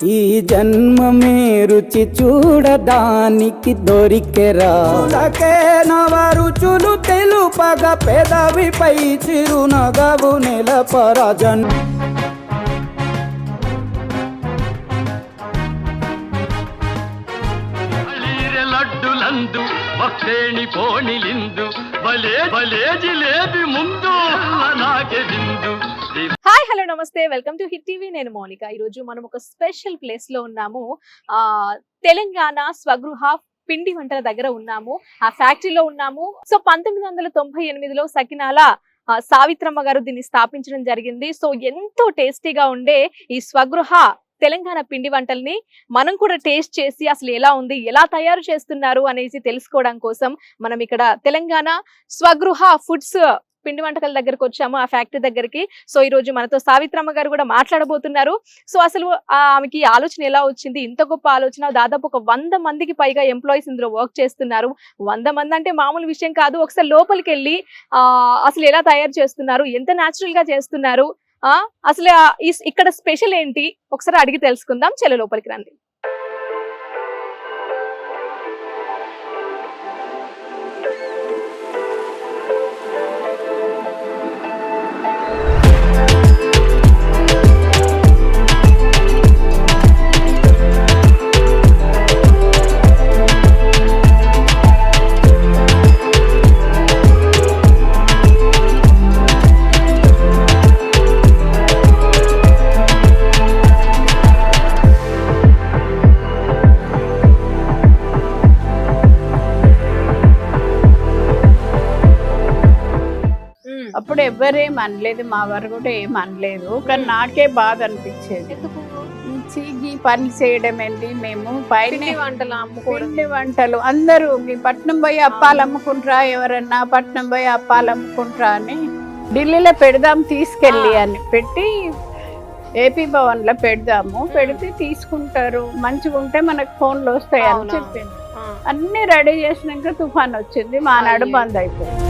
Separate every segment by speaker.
Speaker 1: ఈ జన్మమే రుచి చూడడానికి దొరికెరా నవ రుచులు తెలుపగ పెదవిపై చిరునగవు నెలపరజన్
Speaker 2: లడ్డులందు భక్తేణి పోణిలిందు భలే భలే జిలేబి ముందు నాకే విందు.
Speaker 3: హాయ్ హలో నమస్తే, వెల్కమ్ టు హిట్ టీవీ. నేను మౌనిక. ఈ రోజు మనం ఒక స్పెషల్ ప్లేస్ లో ఉన్నాము. తెలంగాణ స్వగృహ పిండి వంటల దగ్గర ఉన్నాము. ఆ ఫ్యాక్టరీలో ఉన్నాము. సో 1998లో సకినాల సావిత్రమ్మ గారు దీన్ని స్థాపించడం జరిగింది. సో ఎంతో టేస్టీగా ఉండే ఈ స్వగృహ తెలంగాణ పిండి వంటల్ని మనం కూడా టేస్ట్ చేసి అసలు ఎలా ఉంది, ఎలా తయారు చేస్తున్నారు అనేసి తెలుసుకోవడం కోసం మనం ఇక్కడ తెలంగాణ స్వగృహ ఫుడ్స్ పిండి వంటకాల దగ్గరకు వచ్చాము, ఆ ఫ్యాక్టరీ దగ్గరికి. సో ఈ రోజు మనతో సావిత్రమ్మ గారు కూడా మాట్లాడబోతున్నారు. సో అసలు ఆమెకి ఆలోచన ఎలా వచ్చింది, ఇంత గొప్ప ఆలోచన. దాదాపు ఒక 100 మందికి పైగా ఎంప్లాయీస్ ఇందులో వర్క్ చేస్తున్నారు. 100 మంది అంటే మామూలు విషయం కాదు. ఒకసారి లోపలికి వెళ్ళి అసలు ఎలా తయారు చేస్తున్నారు, ఎంత న్యాచురల్ గా చేస్తున్నారు, అసలు ఇక్కడ స్పెషల్ ఏంటి ఒకసారి అడిగి తెలుసుకుందాం. చలో లోపలికి రండి.
Speaker 4: అప్పుడు ఎవ్వరేం అనలేదు, మా వారు కూడా ఏం అనలేదు. కానీ నాకే బాధ అనిపించేది. ఈ పని చేయడం ఏంటి, మేము పిండి వంటలు అందరూ మీ పట్నం పోయి అప్పాలు అమ్ముకుంటారా, ఎవరన్నా పట్నం పోయి అప్పాలు అమ్ముకుంటారా అని ఢిల్లీలో పెడదాం తీసుకెళ్ళి అని పెట్టి ఏపీ భవన్ లో పెడదాము, పెడితే తీసుకుంటారు, మంచిగా ఉంటే మనకు ఫోన్లు వస్తాయి అని చెప్పింది. అన్ని రెడీ చేసినాక తుఫాన్ వచ్చింది, మా నాడు బంద్ అయిపోయింది.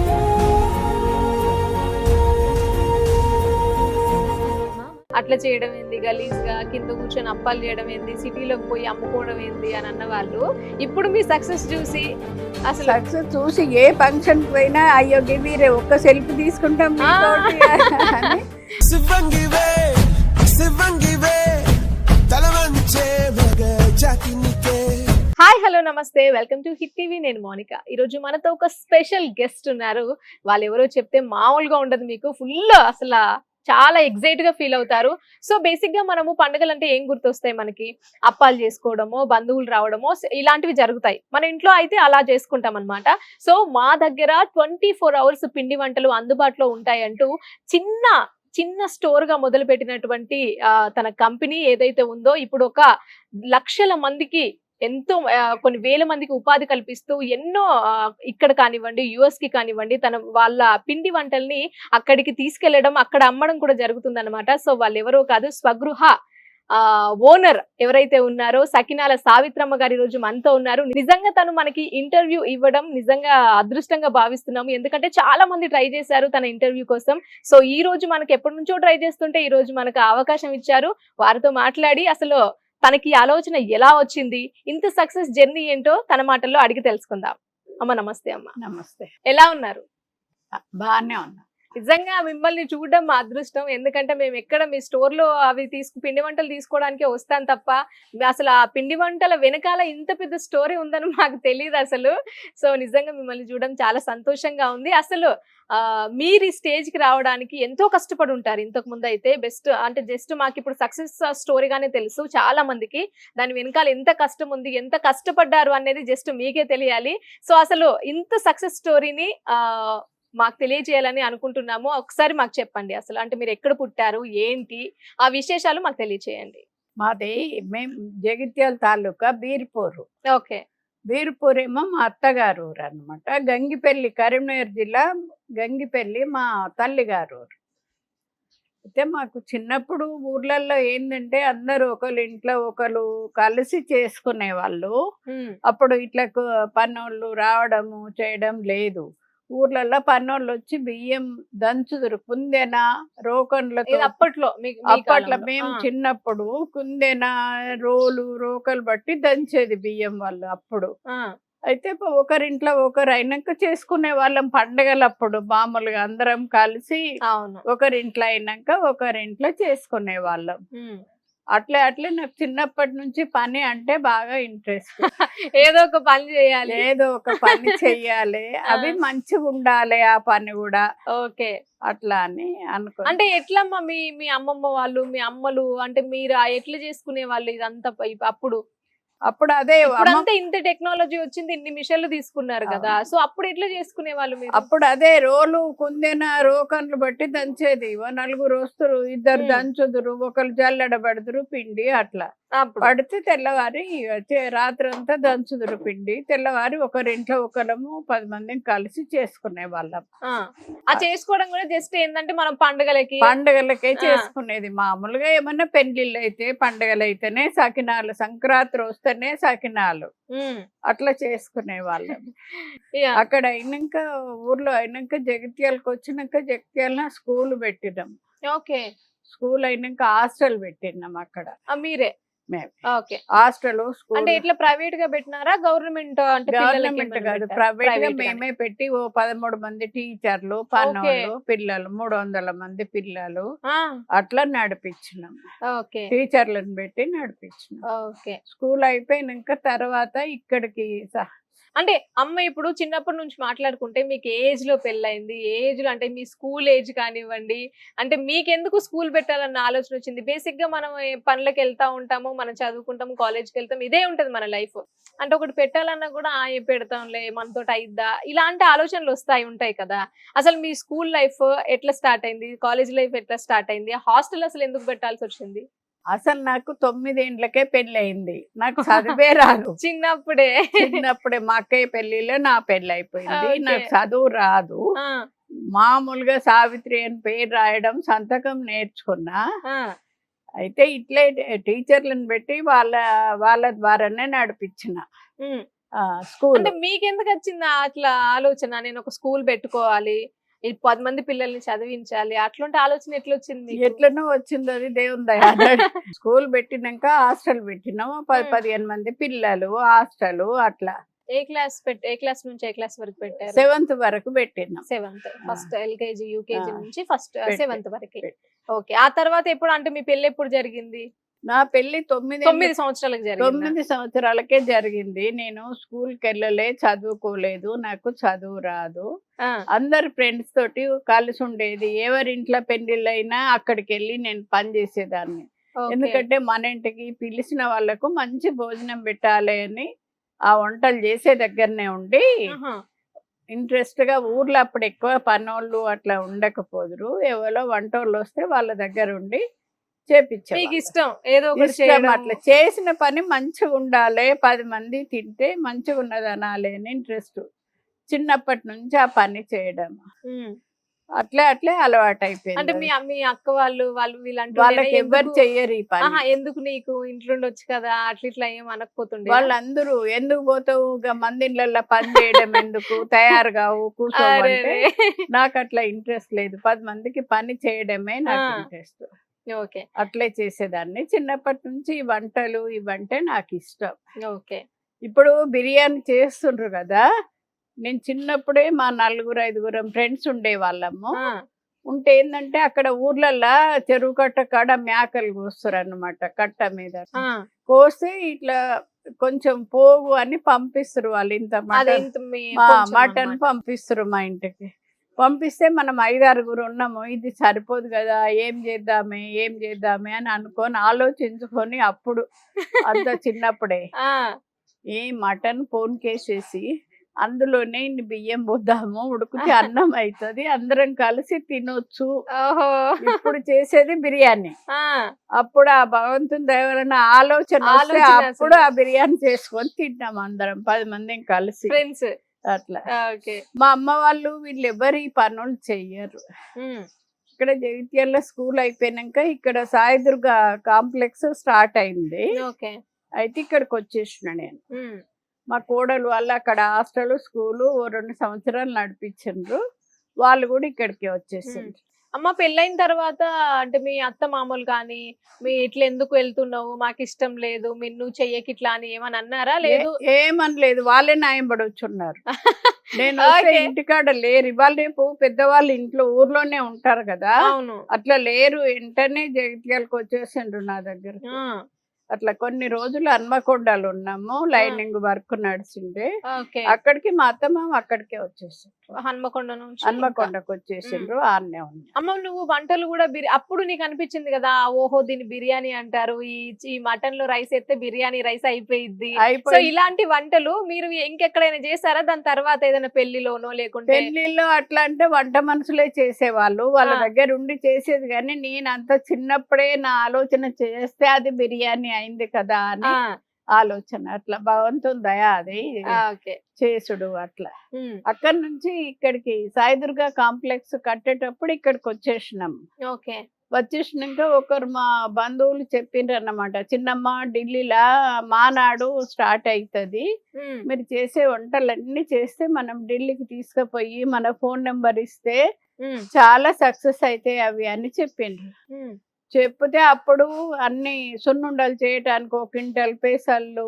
Speaker 3: అట్లా చేయడం ఏంది, గలీజ్ గా కింద కూర్చొని అప్పాలు చేయడం ఏంది, సిటీలోకి పోయి అమ్ముకోవడం ఏంది అని అన్న వాళ్ళు ఇప్పుడు మీ సక్సెస్ చూసి అసలు
Speaker 4: సక్సెస్ చూసి ఏ ఫంక్షన్ పోయినా అయ్యో గివీరే ఒక్క సెల్ఫీ తీసుకుంటాం అని.
Speaker 3: హాయ్ హలో నమస్తే, వెల్కమ్ టు హిట్ టీవీ. నేను మౌనిక. ఈ రోజు మనతో ఒక స్పెషల్ గెస్ట్ ఉన్నారు. వాళ్ళు ఎవరో చెప్తే మామూలుగా ఉండదు, మీకు ఫుల్ అసలు చాలా ఎగ్జైట్ గా ఫీల్ అవుతారు. సో బేసిక్ గా మనము పండుగలు అంటే ఏం గుర్తొస్తాయి మనకి, అప్పాలు చేసుకోవడమో, బంధువులు రావడమో, ఇలాంటివి జరుగుతాయి. మన ఇంట్లో అయితే అలా చేసుకుంటాం అనమాట. సో మా దగ్గర 24 hours పిండి వంటలు అందుబాటులో ఉంటాయంటూ చిన్న స్టోర్ గా మొదలు పెట్టినటువంటి తన కంపెనీ ఏదైతే ఉందో ఇప్పుడు ఒక లక్షల మందికి, ఎంతో కొన్ని వేల మందికి ఉపాధి కల్పిస్తూ ఎన్నో ఇక్కడ కానివ్వండి, యుఎస్ కి కానివ్వండి, వాళ్ళ పిండి వంటల్ని అక్కడికి తీసుకెళ్లడం, అక్కడ అమ్మడం కూడా జరుగుతుంది అనమాట. సో వాళ్ళు ఎవరో కాదు, స్వగృహ ఓనర్ ఎవరైతే ఉన్నారో సకినాల సావిత్రమ్మ గారు ఈ రోజు మనతో ఉన్నారు. నిజంగా తను మనకి ఇంటర్వ్యూ ఇవ్వడం నిజంగా అదృష్టంగా భావిస్తున్నాము. ఎందుకంటే చాలా మంది ట్రై చేశారు తన ఇంటర్వ్యూ కోసం. సో ఈ రోజు మనకి ఎప్పటి నుంచో ట్రై చేస్తుంటే ఈ రోజు మనకు అవకాశం ఇచ్చారు. వారితో మాట్లాడి అసలు తనకి ఆలోచన ఎలా వచ్చింది, ఇంత సక్సెస్ జర్నీ ఏంటో తన మాటల్లో అడిగి తెలుసుకుందాం. అమ్మ నమస్తే. అమ్మ
Speaker 4: నమస్తే.
Speaker 3: ఎలా ఉన్నారు?
Speaker 4: బాగానే ఉన్నా.
Speaker 3: నిజంగా మిమ్మల్ని చూడడం మా అదృష్టం. ఎందుకంటే మేము ఎక్కడ మీ స్టోర్ లో అవి పిండి వంటలు తీసుకోవడానికే వస్తాం తప్ప అసలు ఆ పిండి వంటల వెనకాల ఇంత పెద్ద స్టోరీ ఉందని మాకు తెలియదు అసలు. సో నిజంగా మిమ్మల్ని చూడడం చాలా సంతోషంగా ఉంది. అసలు మీరు ఈ స్టేజ్ కి రావడానికి ఎంతో కష్టపడి ఉంటారు. ఇంతకు ముందు అయితే బెస్ట్ అంటే జస్ట్ మాకు ఇప్పుడు సక్సెస్ స్టోరీగానే తెలుసు, చాలా మందికి దాని వెనకాల ఎంత కష్టం ఉంది, ఎంత కష్టపడ్డారు అనేది జస్ట్ మీకే తెలియాలి. సో అసలు ఇంత సక్సెస్ స్టోరీని మాకు తెలియజేయాలని అనుకుంటున్నాము. ఒకసారి మాకు చెప్పండి అసలు, అంటే మీరు ఎక్కడ పుట్టారు, ఏంటి ఆ విశేషాలు మాకు తెలియజేయండి.
Speaker 4: మాది మేము జగిత్యాల తాలూకా బీర్పూరు.
Speaker 3: ఓకే.
Speaker 4: బీర్పూర్ ఏమో మా అత్తగారు ఊరు అనమాట. గంగిపల్లి కరీంనగర్ జిల్లా గంగిపల్లి మా తల్లిగారు ఊరు. అయితే మాకు చిన్నప్పుడు ఊర్లలో ఏంటంటే అందరూ ఒకళ్ళు ఇంట్లో ఒకరు కలిసి చేసుకునే వాళ్ళు. అప్పుడు ఇట్లా పనులు రావడము చేయడం లేదు. ఊర్లలో పన్నోళ్ళు వచ్చి బియ్యం దంచుదురు కుందెన రోకన్లతో.
Speaker 3: ఇది అప్పట్లో
Speaker 4: అప్పట్లో మేము చిన్నప్పుడు కుందెన రోకలు బట్టి దంచేది బియ్యం వాళ్ళు అప్పుడు. అయితే ఒకరింట్లో ఒకరు అయినాక చేసుకునే వాళ్ళం పండగలప్పుడు మామూలుగా అందరం కలిసి ఒకరింట్లో అయినాక ఒకరింట్లో చేసుకునే వాళ్ళం. అట్లే నాకు చిన్నప్పటి నుంచి పని అంటే బాగా ఇంట్రెస్ట్.
Speaker 3: ఏదో ఒక పని
Speaker 4: చెయ్యాలి, అవి మంచిగా ఉండాలి ఆ పని కూడా.
Speaker 3: ఓకే,
Speaker 4: అట్లా అని అనుకో.
Speaker 3: అంటే ఎట్లమ్మా మీ అమ్మమ్మ వాళ్ళు, మీ అమ్మలు, అంటే మీరు ఎట్లా చేసుకునే వాళ్ళు ఇదంతా అప్పుడు?
Speaker 4: అదే
Speaker 3: అంతా ఇంత టెక్నాలజీ వచ్చింది, ఇన్ని మిషన్లు తీసుకున్నారు కదా, సో అప్పుడు ఎట్లా చేసుకునే వాళ్ళు మీరు?
Speaker 4: అప్పుడు అదే రోలు కుందెన రోకన్లు బట్టి దంచేది. నలుగురు వస్తురు, ఇద్దరు దంచుదురు, ఒకరు జల్లెడబడుదురు పిండి. అట్లా పడితే తెల్లవారి రాత్రి అంతా దంచుదురు పిండి. తెల్లవారి ఒకరింట్లో ఒకరము 10 మందిని కలిసి చేసుకునే వాళ్ళం.
Speaker 3: ఆ చేసుకోవడం కూడా జస్ట్ ఏంటంటే మనం పండగలకే
Speaker 4: చేసుకునేది. మామూలుగా ఏమన్నా పెళ్లిళ్ళు అయితే పండగలు అయితేనే సకినాలు, సంక్రాంతి వస్తేనే సకినాలు, అట్లా చేసుకునే వాళ్ళం. అక్కడ అయినాక ఊర్లో అయినాక జగిత్యాలకు వచ్చినాక జగిత్యాల స్కూల్ పెట్టినాం.
Speaker 3: ఓకే,
Speaker 4: స్కూల్ అయినాక హాస్టల్ పెట్టినాం అక్కడ.
Speaker 3: మీరే
Speaker 4: హాస్టల్ స్కూల్
Speaker 3: అంటే ఇట్లా ప్రైవేట్ గా పెట్టినారా గవర్నమెంట్?
Speaker 4: గవర్నమెంట్ కాదు, ప్రైవేట్ గా మేమే పెట్టి 13 మంది టీచర్లు, పన్నోళ్ళు, పిల్లలు 300 మంది పిల్లలు అట్లా నడిపించినాం. టీచర్లను పెట్టి నడిపించినాం. స్కూల్ అయిపోయినాక తర్వాత ఇక్కడికి
Speaker 3: అంటే అమ్మ ఇప్పుడు చిన్నప్పటి నుంచి మాట్లాడుకుంటే మీకు ఏజ్ లో పెళ్ళైంది, ఏజ్ లో అంటే మీ స్కూల్ ఏజ్ కానివ్వండి, అంటే మీకెందుకు స్కూల్ పెట్టాలన్న ఆలోచన వచ్చింది? బేసిక్ గా మనం పనులకు వెళ్తా ఉంటాము, మనం చదువుకుంటాము, కాలేజ్కి వెళ్తాం, ఇదే ఉంటది మన లైఫ్. అంటే ఒకటి పెట్టాలన్నా కూడా పెడతాంలే మనతో అయిద్దా, ఇలాంటి ఆలోచనలు ఉంటాయి కదా. అసలు మీ స్కూల్ లైఫ్ ఎట్లా స్టార్ట్ అయింది, కాలేజ్ లైఫ్ ఎట్లా స్టార్ట్ అయింది, హాస్టల్ అసలు ఎందుకు పెట్టాల్సి వచ్చింది?
Speaker 4: అసలు నాకు 9 ఏండ్లకే పెళ్లి అయింది. నాకు చదివే రాదు. చిన్నప్పుడే మా అక్కయ్య పెళ్లిలో నా పెళ్లి అయిపోయింది. నాకు చదువు రాదు. మామూలుగా సావిత్రి అని పేరు రాయడం సంతకం నేర్చుకున్నా. అయితే ఇట్లే టీచర్లను పెట్టి వాళ్ళ ద్వారానే నడిపించిన స్కూల్.
Speaker 3: అంటే మీకెందుకు వచ్చింది అట్లా ఆలోచన, నేను ఒక స్కూల్ పెట్టుకోవాలి, 10 మంది పిల్లల్ని చదివించాలి, అట్లాంటి ఆలోచన ఎట్లా వచ్చింది?
Speaker 4: ఎట్లనో వచ్చింది, అది దేవుని దయ. స్కూల్ పెట్టినాక హాస్టల్ పెట్టినాము. 15 మంది పిల్లలు, హాస్టల్. అట్లా
Speaker 3: ఏ క్లాస్ నుంచి ఏ క్లాస్ వరకు పెట్టారు?
Speaker 4: 7th వరకు పెట్టినాం.
Speaker 3: 7th ఫస్ట్ ఎల్కేజీ యూకేజీ నుంచి ఫస్ట్ 7th వరకు. ఓకే, ఆ తర్వాత ఎప్పుడు, అంటే మీ పెళ్లి ఎప్పుడు జరిగింది?
Speaker 4: నా పెళ్లి 9
Speaker 3: సంవత్సరాలకు జరిగింది.
Speaker 4: 9 సంవత్సరాలకే జరిగింది. నేను స్కూల్కి వెళ్ళలే, చదువుకోలేదు, నాకు చదువు రాదు. అందరు ఫ్రెండ్స్ తోటి కలిసి ఉండేది. ఎవరింట్లో పెళ్లిళ్ళైనా అక్కడికి వెళ్ళి నేను పని చేసేదాన్ని. ఎందుకంటే మన ఇంటికి పిలిచిన వాళ్ళకు మంచి భోజనం పెట్టాలి అని ఆ వంటలు చేసే దగ్గరనే ఉండి ఇంట్రెస్ట్ గా. ఊర్లో అప్పుడు ఎక్కువ పనోళ్ళు అట్లా ఉండకపోదురు, ఎవరో వంటోళ్ళు వస్తే వాళ్ళ దగ్గర ఉండి చేపించారు.
Speaker 3: ఇష్టం ఏదో
Speaker 4: అట్లా చేసిన పని మంచిగా ఉండాలి, 10 మంది తింటే మంచిగా ఉన్నది అనాలి అని ఇంట్రెస్ట్. చిన్నప్పటి నుంచి ఆ పని చేయడం అట్లే అలవాటు అయిపోయింది.
Speaker 3: అంటే మీ అక్క వాళ్ళు
Speaker 4: వాళ్ళకి ఎవరు చెయ్యరు ఈ పని.
Speaker 3: ఎందుకు నీకు ఇంట్లో ఉండొచ్చు కదా, అట్లా ఏం అనకపోతుండే?
Speaker 4: వాళ్ళందరూ ఎందుకు పోతావు మంది ఇళ్ళల్లో పని చేయడం ఎందుకు, తయారు కావు, కూర్చోమంటే నాకు అట్లా ఇంట్రెస్ట్ లేదు. 10 మందికి పని చేయడమే నాకు ఇంట్రెస్ట్.
Speaker 3: ఓకే, అట్లే
Speaker 4: చేసేదాన్ని. చిన్నప్పటి నుంచి ఈ వంటలు ఇవంటే నాకు ఇష్టం.
Speaker 3: ఓకే,
Speaker 4: ఇప్పుడు బిర్యానీ చేస్తుండ్రు కదా, నేను చిన్నప్పుడే మా 4-5 ఫ్రెండ్స్ ఉండేవాళ్ళము. ఉంటే ఏంటంటే అక్కడ ఊర్లల్లో చెరువు కట్ట కాడ మేకలు కోస్తారు అన్నమాట. కట్ట మీద కోసి ఇట్లా కొంచెం పోగు అని పంపిస్తారు వాళ్ళు. ఇంత మటన్ పంపిస్తారు మా ఇంటికి. పంపిస్తే మనం 5-6 ఉన్నాము, ఇది సరిపోదు కదా, ఏం చేద్దామే అని అనుకొని ఆలోచించుకొని అప్పుడు అంత చిన్నప్పుడే ఈ మటన్ పోన్కేసేసి అందులోనే ఇన్ని బియ్యం పోద్దాము, ఉడికితే అన్నం అవుతుంది, అందరం కలిసి తినొచ్చు. ఇప్పుడు చేసేది బిర్యానీ. అప్పుడు ఆ భగవంతుని దయవలన ఆలోచన అప్పుడు ఆ బిర్యానీ చేసుకొని తింటాం అందరం 10 మంది కలిసి
Speaker 3: ఫ్రెండ్స్.
Speaker 4: అట్లా మా అమ్మ వాళ్ళు వీళ్ళు ఎవరు ఈ పనులు చెయ్యరు. ఇక్కడ జగిత్యాల స్కూల్ అయిపోయినాక ఇక్కడ సాయిదుర్గ కాంప్లెక్స్ స్టార్ట్ అయింది. అయితే ఇక్కడికి వచ్చేసిన నేను. మా కోడలు వాళ్ళు అక్కడ హాస్టల్ స్కూలు 2 సంవత్సరాలు నడిపించిండ్రు. వాళ్ళు కూడా ఇక్కడికి వచ్చేసిండ్రు.
Speaker 3: అమ్మ పెళ్ళైన తర్వాత అంటే మీ అత్త మామూలు కానీ మీ ఇట్లా ఎందుకు వెళ్తున్నావు మాకు ఇష్టం లేదు నువ్వు చెయ్యకి ఇట్లా అని ఏమని అన్నారా? లేదు
Speaker 4: ఏమనలేదు, వాళ్ళే న్యాయం పడొచ్చున్నారు. నేను వస్తే ఇంటికాడ లేరు, ఇవాళ రేపు పెద్దవాళ్ళు ఇంట్లో ఊర్లోనే ఉంటారు కదా,
Speaker 3: అవును
Speaker 4: అట్లా లేరు. వెంటనే జగిత్యాలకు వచ్చేసిండ్రు నా దగ్గర. అట్లా కొన్ని రోజులు హన్మకొండలు ఉన్నాము, లైనింగ్ వర్క్ నడిచిండే. అక్కడికి మా అత్తమ్మ అక్కడికే వచ్చేసిండ్రు,
Speaker 3: హన్మకొండ నుంచి
Speaker 4: హన్మకొండకు వచ్చేసిండ్రు. ఆడనే ఉంది.
Speaker 3: అమ్మ నువ్వు వంటలు కూడా అప్పుడు నీకు అనిపించింది కదా, ఓహో దీన్ని బిర్యానీ అంటారు, ఈ మటన్ లో రైస్ అయితే బిర్యానీ రైస్ అయిపోయింది. సో ఇలాంటి వంటలు మీరు ఇంకెక్కడైనా చేశారా దాని తర్వాత ఏదైనా పెళ్లిలోనో లేకుంటే?
Speaker 4: పెళ్లిలో అట్లా అంటే వంట మనుషులే చేసేవాళ్ళు, వాళ్ళ దగ్గర ఉండి చేసేది. కానీ నేను అంత చిన్నప్పుడే నా ఆలోచన చేస్తే అది బిర్యానీ అయింది కదా అని ఆలోచన. అట్లా భగవంతుని దయా అది చేసుడు. అట్లా అక్కడి నుంచి ఇక్కడికి సాయిదుర్గా కాంప్లెక్స్ కట్టేటప్పుడు ఇక్కడికి వచ్చేసినాం. వచ్చేసినాక ఒకరు మా బంధువులు చెప్పిండ్రు అన్నమాట, చిన్నమ్మ ఢిల్లీలో మానాడు స్టార్ట్ అవుతుంది, మీరు చేసే వంటలన్నీ చేస్తే మనం ఢిల్లీకి తీసుకుపోయి మన ఫోన్ నెంబర్ ఇస్తే చాలా సక్సెస్ అవుతాయి అవి అని చెప్పిండ్రు. చెప్తే అప్పుడు అన్ని సున్నుండలు చేయటానికి 1 క్వింటల్ పేసళ్ళు,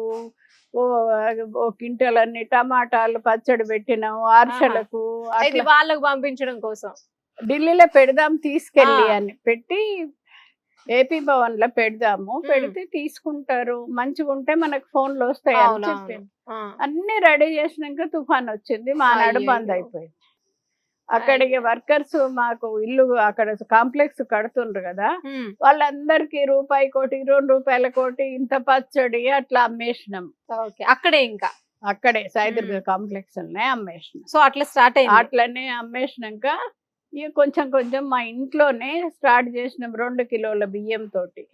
Speaker 4: 1 క్వింటల్ అన్ని టమాటాలు పచ్చడి పెట్టినాము అరిసెలకు.
Speaker 3: వాళ్ళకు పంపించడం కోసం
Speaker 4: ఢిల్లీలో పెడదాం తీసుకెళ్ళి అని పెట్టి ఏపీ భవన్ లో పెడదాము, పెడితే తీసుకుంటారు, మంచిగా ఉంటే మనకు ఫోన్లు వస్తాయి అని చెప్పింది. అన్ని రెడీ చేసినాక తుఫాన్ వచ్చింది, మానాడు బంద్ అయిపోయింది. అక్కడికి వర్కర్స్ మాకు ఇల్లు అక్కడ కాంప్లెక్స్ కడుతుండ్రు కదా, వాళ్ళందరికి రూపాయి కోటి 2 రూపాయల కోటి ఇంత పచ్చడి అట్లా అమ్మేసినాం.
Speaker 3: అక్కడే ఇంకా
Speaker 4: అక్కడే సాయిదుర్గా కాంప్లెక్స్ అమ్మేసినాం.
Speaker 3: సో అట్లా స్టార్ట్ అయ్యింది.
Speaker 4: అట్లనే అమ్మేసినాక ఇక కొంచెం కొంచెం మా ఇంట్లోనే స్టార్ట్ చేసినాం. 2 కిలోల బియ్యం తోటి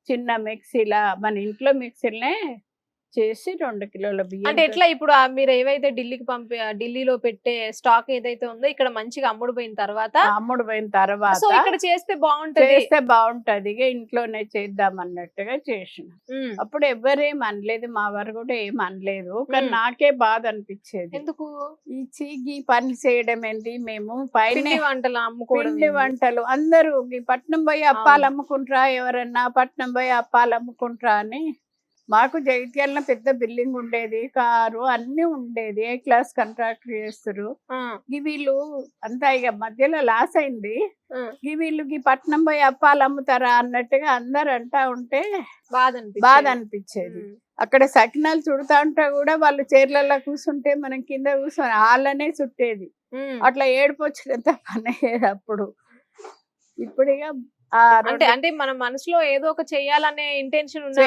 Speaker 4: చిన్న మిక్సీలా, మన ఇంట్లో మిక్సీలనే చేసి 2 కిలోల బియ్యం.
Speaker 3: అంటే ఎట్లా ఇప్పుడు మీరు ఏవైతే ఢిల్లీకి ఢిల్లీలో పెట్టే స్టాక్ ఏదైతే ఉందో ఇక్కడ మంచిగా అమ్ముడు పోయిన తర్వాత ఇక్కడ చేస్తే
Speaker 4: బాగుంటది ఇంట్లోనే చేద్దాం అన్నట్టుగా చేసిన. అప్పుడు ఎవరేం అనలేదు, మా వారు కూడా ఏం అనలేదు. కానీ నాకే బాధ అనిపించేది,
Speaker 3: ఎందుకు
Speaker 4: ఈ చీగి పని చేయడం ఏంటి, మేము పైన
Speaker 3: వంటలు అమ్ముకోవడం,
Speaker 4: పిండి వంటలు అందరూ ఈ పట్నం పోయి అప్పాలు అమ్ముకుంటారా, ఎవరన్నా పట్నం పోయి అప్పాలు అమ్ముకుంటారా అని. మాకు జగిత్యాల పెద్ద బిల్డింగ్ ఉండేది, కారు అన్ని ఉండేది, ఏ క్లాస్ కాంట్రాక్టర్ చేస్తారు. వీళ్ళు అంతా ఇక మధ్యలో లాస్ అయింది. వీళ్ళు పట్నం పోయి అప్పాలు అమ్ముతారా అన్నట్టుగా అందరు అంటా ఉంటే బాధ అనిపించేది. అక్కడ సకినాలు చుడతా ఉంటే కూడా వాళ్ళు చీరలలో కూర్చుంటే మనం కింద కూర్చొని వాళ్ళనే చుట్టేది. అట్లా ఏడుపు వచ్చినంత పని అయ్యేది అప్పుడు. ఇప్పుడు ఇక
Speaker 3: అంటే మన మనసులో ఏదో ఒక చెయ్యాలనే ఇంటెన్షన్ ఉన్నా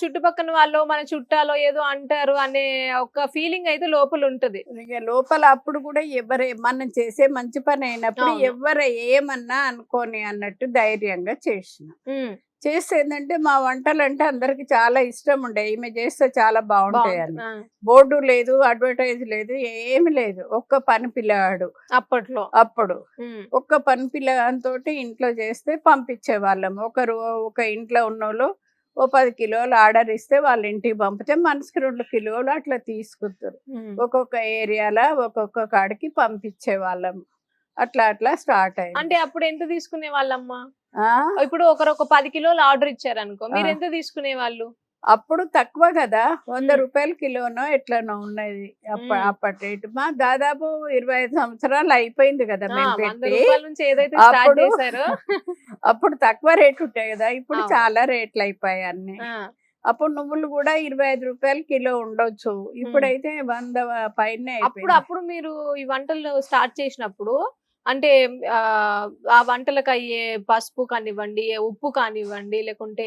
Speaker 3: చుట్టుపక్కల వాళ్ళు మన చుట్టాలో ఏదో అంటారు అనే ఒక ఫీలింగ్ అయితే లోపల ఉంటది.
Speaker 4: లోపల అప్పుడు కూడా మనం చేసే మంచి పని అయినప్పుడు ఎవరు ఏమన్నా అనుకోని అన్నట్టు ధైర్యంగా చేస్తే ఏంటంటే మా వంటలు అంటే అందరికి చాలా ఇష్టం ఉండే, ఈమె చేస్తే చాలా బాగుంటాయి అని. బోర్డు లేదు, అడ్వర్టైజ్ లేదు, ఏమి లేదు. ఒక్క పని పిల్లగాడు అప్పుడు ఒక్క పని పిల్లగానితో ఇంట్లో చేస్తే పంపించే వాళ్ళం. ఒక ఇంట్లో ఉన్నోళ్ళు 10 కిలోలు ఆర్డర్ ఇస్తే వాళ్ళ ఇంటికి పంపితే మనసుకి 2 కిలోలు అట్లా తీసుకుంటారు. ఒక్కొక్క ఏరియాలో ఒక్కొక్క కాడికి పంపించే వాళ్ళం. అట్లా స్టార్ట్ అయింది.
Speaker 3: అంటే అప్పుడు ఎంత తీసుకునే వాళ్ళమ్మా? ఇప్పుడు ఒకరు 10 కిలోలు ఆర్డర్ ఇచ్చారు అనుకో, మీరు ఎంత తీసుకునే వాళ్ళు?
Speaker 4: అప్పుడు తక్కువ కదా, 100 రూపాయల కిలోనో ఎట్లనో ఉన్నది అప్పటి రేటు. మా దాదాపు 25 సంవత్సరాలు అయిపోయింది కదా మేము పెట్టి. అప్పుడు తక్కువ రేటు ఉంటాయి కదా, ఇప్పుడు చాలా రేట్లు అయిపోయాయి అన్ని. అప్పుడు నువ్వులు కూడా 25 రూపాయల కిలో ఉండొచ్చు, ఇప్పుడైతే 100 పైన.
Speaker 3: అప్పుడు మీరు ఈ వంటలు స్టార్ట్ చేసినప్పుడు అంటే ఆ వంటలకు అయ్యే పసుపు కానివ్వండి, ఉప్పు కానివ్వండి, లేకుంటే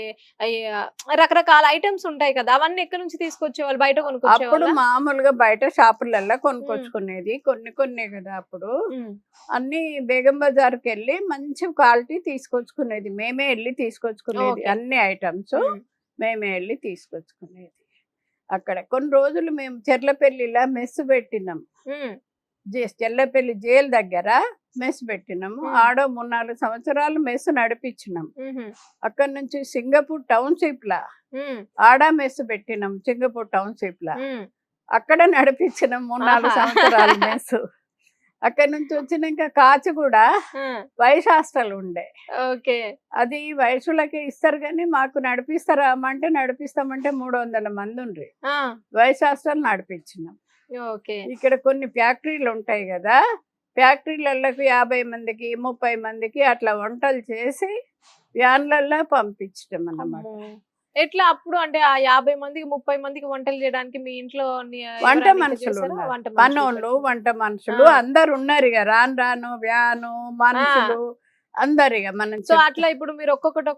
Speaker 3: రకరకాల ఐటమ్స్ ఉంటాయి కదా, అవన్నీ ఎక్కడి నుంచి తీసుకొచ్చేవాళ్ళు? బయట కొనుక్కొచ్చేవాళ్ళు?
Speaker 4: అప్పుడు మామూలుగా బయట షాపులలో కొనుక్కొచ్చుకునేది, కొన్ని కదా. అప్పుడు అన్ని బేగం బజార్కి వెళ్ళి మంచి క్వాలిటీ తీసుకొచ్చుకునేది, మేమే వెళ్ళి తీసుకొచ్చుకునేది. అన్ని ఐటమ్స్ మేమే వెళ్ళి తీసుకొచ్చుకునేది. అక్కడ కొన్ని రోజులు మేము చెర్లపల్లిలో మెస్ పెట్టినాం. చెర్లపల్లి జైలు దగ్గర మెస్ పెట్టినాము. ఆడో 3-4 సంవత్సరాలు మెస్ నడిపించినాం. అక్కడ నుంచి సింగపూర్ టౌన్షిప్ లా ఆడ మెస్ పెట్టినాం. సింగపూర్ టౌన్షిప్ లా అక్కడ నడిపించినాం 3-4 సంవత్సరాలు మెస్. అక్కడ నుంచి వచ్చినాక కాచిగూడ వైస్ హాస్టల్ ఉండే.
Speaker 3: ఓకే,
Speaker 4: అది వయసులకి ఇస్తారు కానీ మాకు నడిపిస్తారా అంటే నడిపిస్తామంటే 300 మంది ఉండ్రి. వైస్ హాస్టల్ నడిపించినాం.
Speaker 3: ఓకే,
Speaker 4: ఇక్కడ కొన్ని ఫ్యాక్టరీలు ఉంటాయి కదా, ఫ్యాక్టరీలకి 50 మందికి 30 మందికి అట్లా వంటలు చేసి వ్యాన్లల్లో పంపించడం అన్నమాట.
Speaker 3: ఎట్లా అప్పుడు అంటే ఆ 50 మందికి 30 మందికి వంటలు చేయడానికి మీ ఇంట్లో
Speaker 4: వంట మనుషులు ఉన్నారు. పనోళ్ళు వంట మనుషులు అందరు ఉన్నారు. ఇక రాను రాను వ్యాను మనుషులు అందరు ఇక మనం.
Speaker 3: సో అట్లా ఇప్పుడు మీరు ఒక్కొక్కటి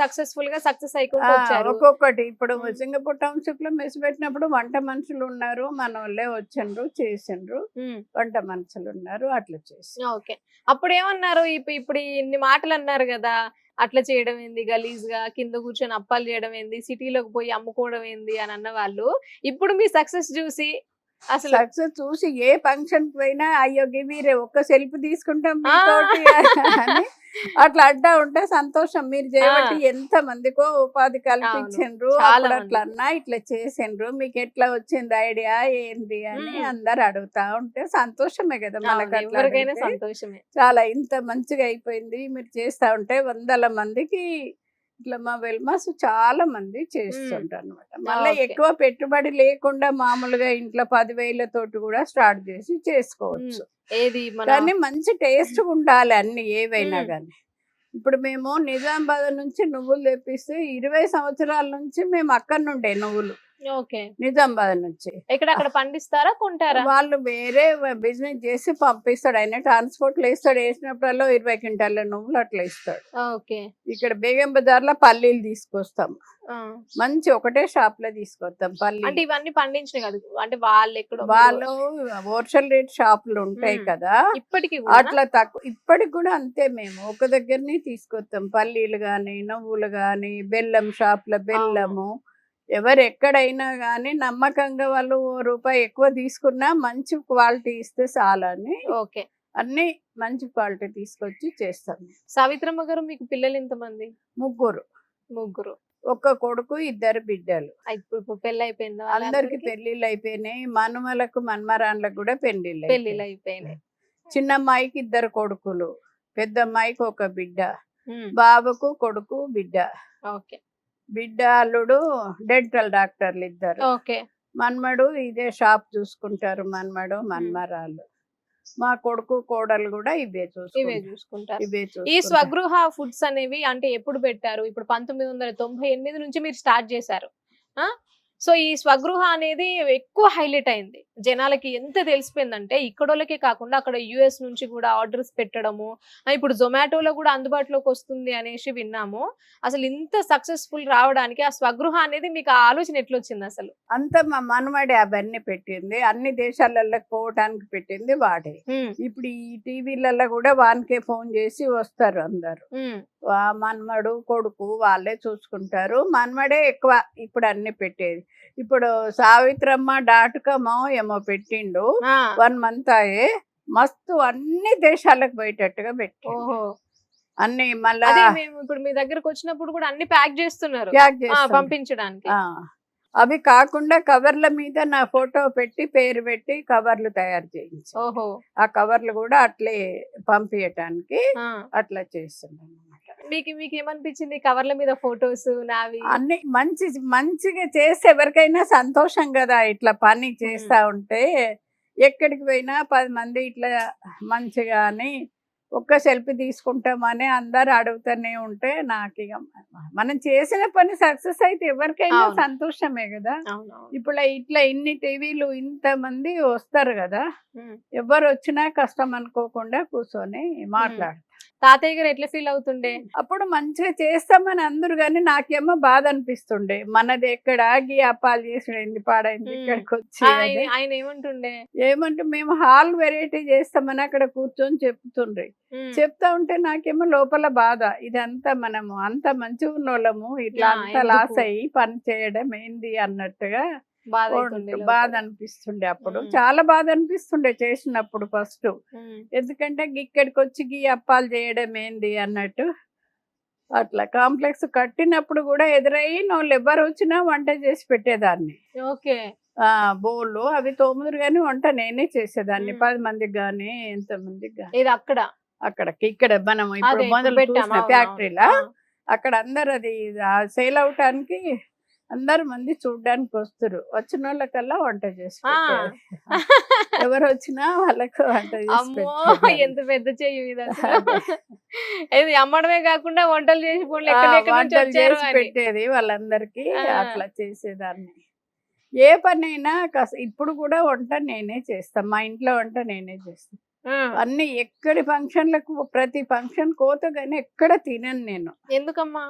Speaker 3: సక్సెస్ఫుల్ గా సక్సెస్ అయిపోయి
Speaker 4: ఒక్కొక్కటి ఇప్పుడు సింగపూర్ టౌన్షిప్ లో మెస్ పెట్టినప్పుడు వంట మనుషులు ఉన్నారు, మన వాళ్ళే వచ్చిండ్రు చేసిండ్రు, వంట మనుషులు ఉన్నారు, అట్లా చేసి.
Speaker 3: ఓకే, అప్పుడు ఏమన్నారు? ఇప్పుడు ఇన్ని మాటలు అన్నారు కదా, అట్లా చేయడం ఏంది, గలీజ్ గా కింద కూర్చొని అప్పాలు చేయడం ఏంది, సిటీలోకి పోయి అమ్ముకోవడం ఏంది అని అన్న వాళ్ళు ఇప్పుడు మీ సక్సెస్ చూసి అసలు
Speaker 4: సక్సెస్ చూసి ఏ ఫంక్షన్ పోయినా అయ్యో గివీరే ఒక్క సెల్ఫ్ తీసుకుంటాం అని అట్లా అంటా ఉంటే సంతోషం. మీరు చేయబట్టి ఎంత మందికో ఉపాధి కల్పించిండ్రు, అట్లా అన్నా ఇట్లా చేసిండ్రు, మీకు ఎట్లా వచ్చింది ఐడియా ఏంది అని అందరు అడుగుతా ఉంటే సంతోషమే కదా మనకు.
Speaker 3: ఎవరికైనా సంతోషమే.
Speaker 4: చాలా ఇంత మంచిగా అయిపోయింది మీరు చేస్తా ఉంటే 100 మందికి ఇట్లా మా వెల్మాస్ చాలా మంది చేస్తుంటారు అనమాట. మళ్ళీ ఎక్కువ పెట్టుబడి లేకుండా మామూలుగా ఇంట్లో 10,000 తోటి కూడా స్టార్ట్ చేసి చేసుకోవచ్చు. కానీ మంచి టేస్ట్ ఉండాలి అన్ని ఏవైనా కానీ. ఇప్పుడు మేము నిజామాబాద్ నుంచి నువ్వులు తెప్పిస్తే 20 సంవత్సరాల నుంచి మేము అక్కడ నుండే నువ్వులు నిజామాబాద్ నుంచి.
Speaker 3: అక్కడ పండిస్తారా కొంటారా?
Speaker 4: వాళ్ళు వేరే బిజినెస్ చేసి పంపిస్తాడు. ఆయన ట్రాన్స్పోర్ట్ లో ఇస్తాడు, వేసినప్పుడల్లా 20 క్వింటాల నువ్వులు అట్లా ఇస్తాడు. ఇక్కడ బేగం బజార్ లో పల్లీలు తీసుకొస్తాం, మంచి ఒకటే షాప్ లో తీసుకొస్తాం పల్లీలు.
Speaker 3: అంటే ఇవన్నీ పండించిన కదా, అంటే
Speaker 4: వాళ్ళు హోల్సేల్ రేట్ షాపులు ఉంటాయి కదా,
Speaker 3: ఇప్పటికి
Speaker 4: అట్లా తక్కువ. ఇప్పటికి కూడా అంతే, మేము ఒక దగ్గరనే తీసుకొస్తాం పల్లీలు గాని నువ్వులు గాని. బెల్లం షాప్ లో బెల్లము ఎవరు ఎక్కడైనా కానీ నమ్మకంగా వాళ్ళు ₹1 ఎక్కువ తీసుకున్నా మంచి క్వాలిటీ ఇస్తే చాలని అన్ని మంచి క్వాలిటీ తీసుకొచ్చి చేస్తాం.
Speaker 3: సావిత్రమ్మ గారు, మీకు పిల్లలు ఎంతమంది?
Speaker 4: ముగ్గురు. ఒక్క కొడుకు 2 బిడ్డలు.
Speaker 3: ఇప్పుడు పెళ్లి అయిపోయిందా?
Speaker 4: అందరికి పెళ్లిళ్ళు అయిపోయినాయి. మనుమలకు మన్మరాన్లకు కూడా పెళ్లిళ్ళు
Speaker 3: అయిపోయినాయి.
Speaker 4: చిన్న అమ్మాయికి 2 కొడుకులు, పెద్ద అమ్మాయికి 1 బిడ్డ, బాబుకు కొడుకు బిడ్డ. బిడ్డ అల్లుడు డెంటల్ డాక్టర్లు 2. మన్మడు ఇదే షాప్ చూసుకుంటారు, మన్మడు మన్మరాళ్ళు. మా కొడుకు కోడలు కూడా ఇవే చూసుకుంటారు.
Speaker 3: ఈ స్వగృహ ఫుడ్స్ అనేవి అంటే ఎప్పుడు పెట్టారు? ఇప్పుడు 1998 నుంచి మీరు స్టార్ట్ చేశారు. సో ఈ స్వగృహ అనేది ఎక్కువ హైలైట్ అయింది, జనాలకి ఎంత తెలిసిపోయిందంటే ఇక్కడోళ్ళకే కాకుండా అక్కడ US నుంచి కూడా ఆర్డర్స్ పెట్టడము, ఇప్పుడు జొమాటోలో కూడా అందుబాటులోకి వస్తుంది అనేసి విన్నాము. అసలు ఇంత సక్సెస్ఫుల్ రావడానికి ఆ స్వగృహ అనేది మీకు ఆ ఆలోచన ఎట్లా వచ్చింది? అసలు
Speaker 4: అంత మా మనవాడే అవన్నీ పెట్టింది, అన్ని దేశాలలో పోవటానికి పెట్టింది వాడే. ఇప్పుడు ఈ టీవీలలో కూడా వానికే ఫోన్ చేసి వస్తారు అందరు. మన్మడు కొడుకు వాళ్ళే చూసుకుంటారు, మన్మడే ఎక్కువ ఇప్పుడు అన్ని పెట్టేది. ఇప్పుడు savitrama.com ఏమో పెట్టిండు, 1 month అయ్యే, మస్తు అన్ని దేశాలకు పోయేటట్టుగా పెట్టిండు అన్ని. మళ్ళీ
Speaker 3: ఇప్పుడు మీ దగ్గరకు వచ్చినప్పుడు కూడా అన్ని ప్యాక్ చేస్తున్నారు పంపించడానికి.
Speaker 4: అవి కాకుండా కవర్ల మీద నా ఫోటో పెట్టి పేరు పెట్టి కవర్లు తయారు చేయించి ఆ కవర్లు కూడా అట్లే పంపించటానికి అట్లా చేస్తున్నాను.
Speaker 3: మీకు ఏమనిపించింది కవర్ల మీద ఫోటోస్ నావి?
Speaker 4: అన్ని మంచిగా చేస్తే ఎవరికైనా సంతోషం కదా. ఇట్లా పని చేస్తా ఉంటే ఎక్కడికి పోయినా 10 మంది ఇట్లా మంచిగా అని ఒక్క సెల్ఫీ తీసుకుంటామని అందరు అడుగుతూనే ఉంటే నాకు ఇక మనం చేసిన పని సక్సెస్ అయితే ఎవరికైనా సంతోషమే కదా. ఇప్పుడు ఇట్లా ఇన్ని టీవీలు ఇంత మంది వస్తారు కదా, ఎవరు వచ్చినా కష్టం అనుకోకుండా కూర్చొని మాట్లాడతారు.
Speaker 3: తాతయ్య గారు ఎట్లా ఫీల్ అవుతుండే?
Speaker 4: అప్పుడు మంచిగా చేస్తామని అందరు, కానీ నాకేమో బాధ అనిపిస్తుండే, మనది ఎక్కడ గీ అప్పాలు చేసి పాడైంది ఇక్కడికి వచ్చి.
Speaker 3: ఆయన
Speaker 4: ఏమంటే మేము హాల్ వెరైటీ చేస్తామని అక్కడ కూర్చొని చెప్తుండ్రి. చెప్తా ఉంటే నాకేమో లోపల బాధ, ఇదంతా మనము అంత మంచిగా ఉన్నోళ్ళము ఇట్లా అంత లాస్ అయ్యి పని చేయడం ఏంది అన్నట్టుగా
Speaker 3: బాధ అవుతుండే
Speaker 4: బాధ
Speaker 3: లోపల.
Speaker 4: అనిపిస్తుండే అప్పుడు,
Speaker 3: ఉమ్.
Speaker 4: చాలా బాధ అనిపిస్తుండే చేసినప్పుడు ఫస్ట్.
Speaker 3: ఉమ్.
Speaker 4: ఎందుకంటే ఇక్కడికి వచ్చి గీ అప్పాలు చేయడం ఏంది అన్నట్టు. అట్లా కాంప్లెక్స్ కట్టినప్పుడు కూడా ఎదురయ్యి వాళ్ళు ఎవరు వచ్చినా వంట చేసి పెట్టేదాన్ని.
Speaker 3: ఓకే.
Speaker 4: బోళ్ళు అవి తోముదురు కానీ వంట నేనే చేసేదాన్ని.
Speaker 3: ఉమ్.
Speaker 4: 10 మందికి కానీ ఎంతమందికి కానీ.
Speaker 3: ఇది అక్కడ
Speaker 4: అక్కడికి ఇక్కడ మనం ఇప్పుడు
Speaker 3: అదే ఇప్పుడు
Speaker 4: మొదలు
Speaker 3: పెట్టాం,
Speaker 4: చూసిన
Speaker 3: అవును,
Speaker 4: ఫ్యాక్టరీలా
Speaker 3: అవును.
Speaker 4: అక్కడ అందరు అది సేల్ అవటానికి అందరు మంది చూడ్డానికి వస్తారు. వచ్చిన వాళ్ళకల్లా వంట చేసి
Speaker 3: ఆ.
Speaker 4: పెట్టేది. ఎవరు వచ్చినా వాళ్ళకు వంట చేసి
Speaker 3: అమ్మో
Speaker 4: పెట్టేదాన్ని.
Speaker 3: ఎంత పెద్ద చెయ్యి ఇది అసలు. ఇది అమ్మడమే కాకుండా వంటలు చేసి పోన్లు ఎక్కడెక్కడ నుంచి
Speaker 4: వంటలు
Speaker 3: వచ్చారు
Speaker 4: చేసి
Speaker 3: అని.
Speaker 4: పెట్టేది వాళ్ళందరికీ.
Speaker 3: ఆ.
Speaker 4: అట్లా చేసేదాన్ని. ఏ పనైనా ఇప్పుడు కూడా వంట నేనే చేస్తాను. మా ఇంట్లో వంట నేనే చేస్తాను.
Speaker 3: ఆ.
Speaker 4: అన్ని ఎక్కడి ఫంక్షన్లకు ప్రతి ఫంక్షన్ కోతగానే ఎక్కడ తినను నేను.
Speaker 3: ఎందుకమ్మా?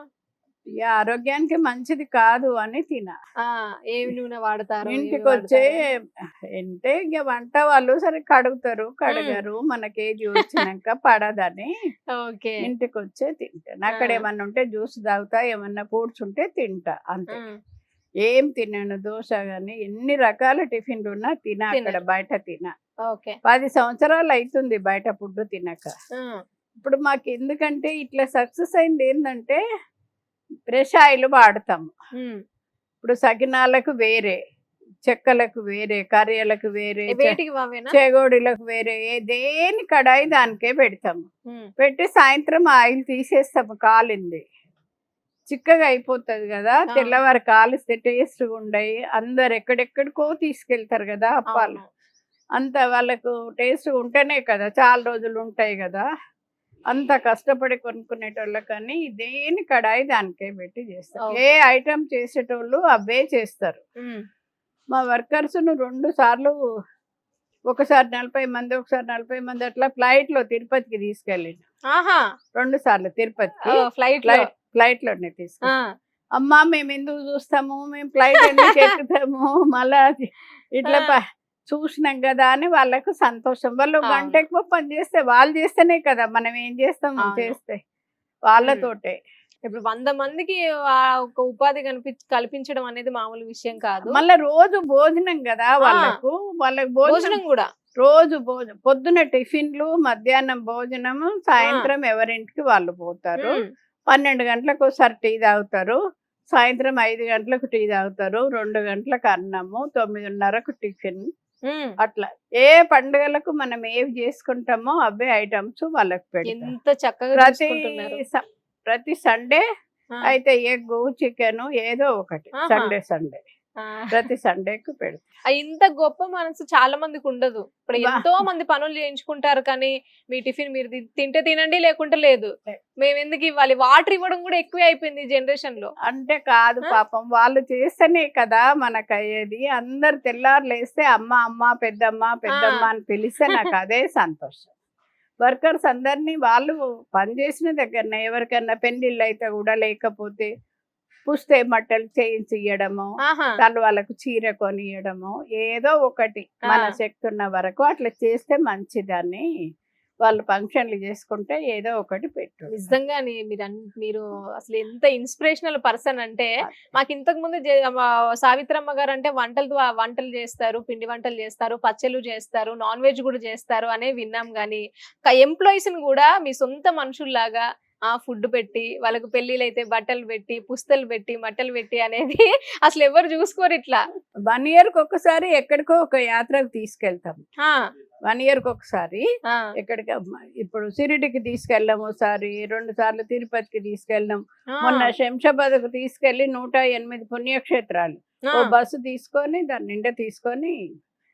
Speaker 4: ఇక ఆరోగ్యానికి మంచిది కాదు అని తిన.
Speaker 3: ఏమి నూనె వాడతారు?
Speaker 4: ఇంటికి వచ్చే అంటే ఇక వంట వాళ్ళు సరే కడుగుతారు కడగరు, మనకి ఏజ్ వచ్చినాక పడదని
Speaker 3: ఓకే.
Speaker 4: ఇంటికి వచ్చే తింటాను. అక్కడ ఏమన్నా ఉంటే జ్యూస్ తాగుతా, ఏమన్నా ఫ్రూట్స్ ఉంటే తింటా అంతే. ఏం తినను. దోశ గాని ఎన్ని రకాల టిఫిన్లు ఉన్నా తిన. అక్కడ బయట తిన.
Speaker 3: ఓకే.
Speaker 4: 10 సంవత్సరాలు అవుతుంది బయట ఫుడ్ తినక. ఇప్పుడు మాకు ఎందుకంటే ఇట్లా సక్సెస్ అయింది ఏంటంటే ఫ్రెష్ ఆయిల్ వాడతాము. ఇప్పుడు సకినాలకు వేరే, చెక్కలకు వేరే, కర్రీలకు వేరే, చెగోడీలకు వేరే, దేని కడాయి దానికే పెడతాము. పెట్టి సాయంత్రం ఆయిల్ తీసేస్తాము. కాలింది చిక్కగా అయిపోతుంది కదా, తెల్లవారు కాలిస్తే టేస్ట్గా ఉండయి. అందరు ఎక్కడెక్కడికో తీసుకెళ్తారు కదా అప్పాలు. అంత వాళ్ళకు టేస్ట్ ఉంటేనే కదా చాలా రోజులు ఉంటాయి కదా. అంత కష్టపడి కొనుక్కునేటోళ్ళకని దేని కడాయి దానికే పెట్టి చేస్తారు. ఏ ఐటమ్ చేసేటోళ్ళు అవే చేస్తారు. మా వర్కర్స్ 2 సార్లు, ఒకసారి 40 మంది, ఒకసారి 40 మంది అట్లా ఫ్లైట్ లో తిరుపతికి తీసుకెళ్ళిండు. 2 సార్లు తిరుపతికి ఫ్లైట్ లోనే తీసుకెళ్ళి. అమ్మా మేము ఎందుకు చూస్తాము, మేము ఫ్లైట్ ఎందుకు ఎక్కుతాము, మళ్ళా ఇట్లా చూసినాం కదా అని వాళ్ళకు సంతోషం. వాళ్ళు గంట ఎక్కువ పని చేస్తే వాళ్ళు చేస్తేనే కదా మనం ఏం చేస్తాం చేస్తే వాళ్ళతోటే.
Speaker 3: ఇప్పుడు 100 మందికి ఒక ఉపాధి కల్పించడం అనేది మామూలు విషయం కాదు.
Speaker 4: మళ్ళీ రోజు భోజనం కదా వాళ్ళకు భోజనం కూడా రోజు భోజనం. పొద్దున టిఫిన్లు, మధ్యాహ్నం భోజనము, సాయంత్రం ఎవరింటికి వాళ్ళు పోతారు. 12 గంటలకు ఒకసారి టీ తాగుతారు, సాయంత్రం 5 గంటలకు టీ తాగుతారు, 2 గంటలకు అన్నము, 9:30కు టిఫిన్. అట్లా ఏ పండుగలకు మనం ఏవి చేసుకుంటామో అవే ఐటమ్స్ వాళ్ళకి పెడతాం. ప్రతి సండే అయితే ఎగ్, చికెన్ ఏదో ఒకటి సండే ప్రతి సండేకు పెడతాం.
Speaker 3: ఇంత గొప్ప మనసు చాలా మందికి ఉండదు. ఇప్పుడు ఎంతో మంది పనులు చేయించుకుంటారు, కానీ మీ టిఫిన్ మీరు తింటే తినండి లేకుంటే లేదు, మేము ఎందుకు ఇవ్వాలి. వాటర్ ఇవ్వడం కూడా ఎక్కువే అయిపోయింది జనరేషన్ లో.
Speaker 4: అంటే కాదు పాపం, వాళ్ళు చేస్తేనే కదా మనకు అయ్యేది. అందరు తెల్లారు లేస్తే అమ్మ అమ్మ పెద్దమ్మ పెద్దమ్మ అని పిలిస్తే నాకు అదే సంతోషం. వర్కర్స్ అందరినీ వాళ్ళు పనిచేసిన దగ్గరనే ఎవరికైనా పెళ్లిళ్ళు అయితే కూడా, లేకపోతే పుస్తే మట్టలు చేయించి ఇయ్యడము, తను వాళ్ళకు చీర కొనియడము, ఏదో ఒకటి మన శక్తి ఉన్న వరకు అట్లా చేస్తే మంచిదని వాళ్ళు ఫంక్షన్లు చేసుకుంటే ఏదో ఒకటి పెట్టు.
Speaker 3: నిజంగానే మీరు అసలు ఎంత ఇన్స్పిరేషనల్ పర్సన్ అంటే, మాకు ఇంతకు ముందు సావిత్రమ్మ గారు అంటే వంటలు చేస్తారు, పిండి వంటలు చేస్తారు, పచ్చళ్ళు చేస్తారు, నాన్ వెజ్ కూడా చేస్తారు అనే విన్నాం. కానీ ఎంప్లాయీస్ ని కూడా మీ సొంత మనుషుల్లాగా ఫుడ్ పెట్టి, వాళ్ళకు పెళ్లిళ్ళు అయితే బట్టలు పెట్టి, పుస్తలు పెట్టి, మట్టలు పెట్టి అనేది అసలు ఎవరు చూసుకోరు. ఇట్లా
Speaker 4: 1 yearకి ఒకసారి ఎక్కడికో ఒక యాత్రకు తీసుకెళ్తాం. 1 yearకి ఒకసారి ఎక్కడికి, ఇప్పుడు సిరిడికి తీసుకెళ్ళాము ఒకసారి, 2 సార్లు తిరుపతికి తీసుకెళ్ళాం. మొన్న శంషాబాద్కు తీసుకెళ్లి 108 పుణ్యక్షేత్రాలు ఓ బస్సు తీసుకొని దాని నిండా తీసుకొని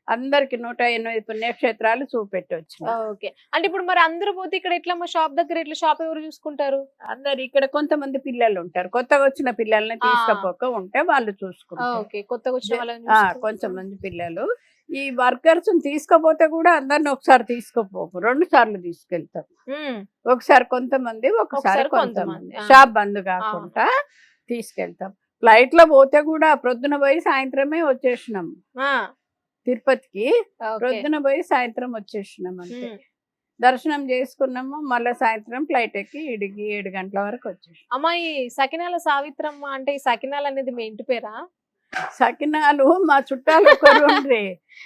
Speaker 4: అందరికి 108 పుణ్యక్షేత్రాలు చూపెట్టవచ్చు.
Speaker 3: ఓకే. అంటే ఇప్పుడు మరి అందరూ పోతే ఇక్కడ ఎట్లా, మా షాప్ దగ్గర ఇట్లా షాప్ ఎవరు చూసుకుంటారు?
Speaker 4: అందరు ఇక్కడ కొంతమంది పిల్లలు ఉంటారు, కొత్తగా వచ్చిన పిల్లల్ని తీసుకపోక ఉంటే వాళ్ళు చూసుకుంటారు.
Speaker 3: కొత్తగా వచ్చిన వాళ్ళని
Speaker 4: కొంతమంది పిల్లలు. ఈ వర్కర్స్ తీసుకపోతే కూడా అందరిని ఒకసారి తీసుకుపోకు, 2 సార్లు తీసుకెళ్తాం. ఒకసారి కొంతమంది, ఒకసారి కొంతమంది. షాప్ బంద్ కాకుండా తీసుకెళ్తాం. ఫ్లైట్ లో పోతే కూడా ప్రొద్దున పోయి సాయంత్రమే వచ్చేసినాం. తిరుపతికి ప్రొద్దున పోయి సాయంత్రం వచ్చేసినాం. అంటే దర్శనం చేసుకున్నాము, మళ్ళీ సాయంత్రం ఫ్లైట్ ఎక్కి 7 గంటల వరకు వచ్చేసి.
Speaker 3: అమ్మా, ఈ సకినాల సావిత్రమ్మ అంటే ఈ సకినాలు అనేది మీ ఇంటి పేరా?
Speaker 4: సకినాలు మా చుట్టాలు ఒకరు ఉండ్రి.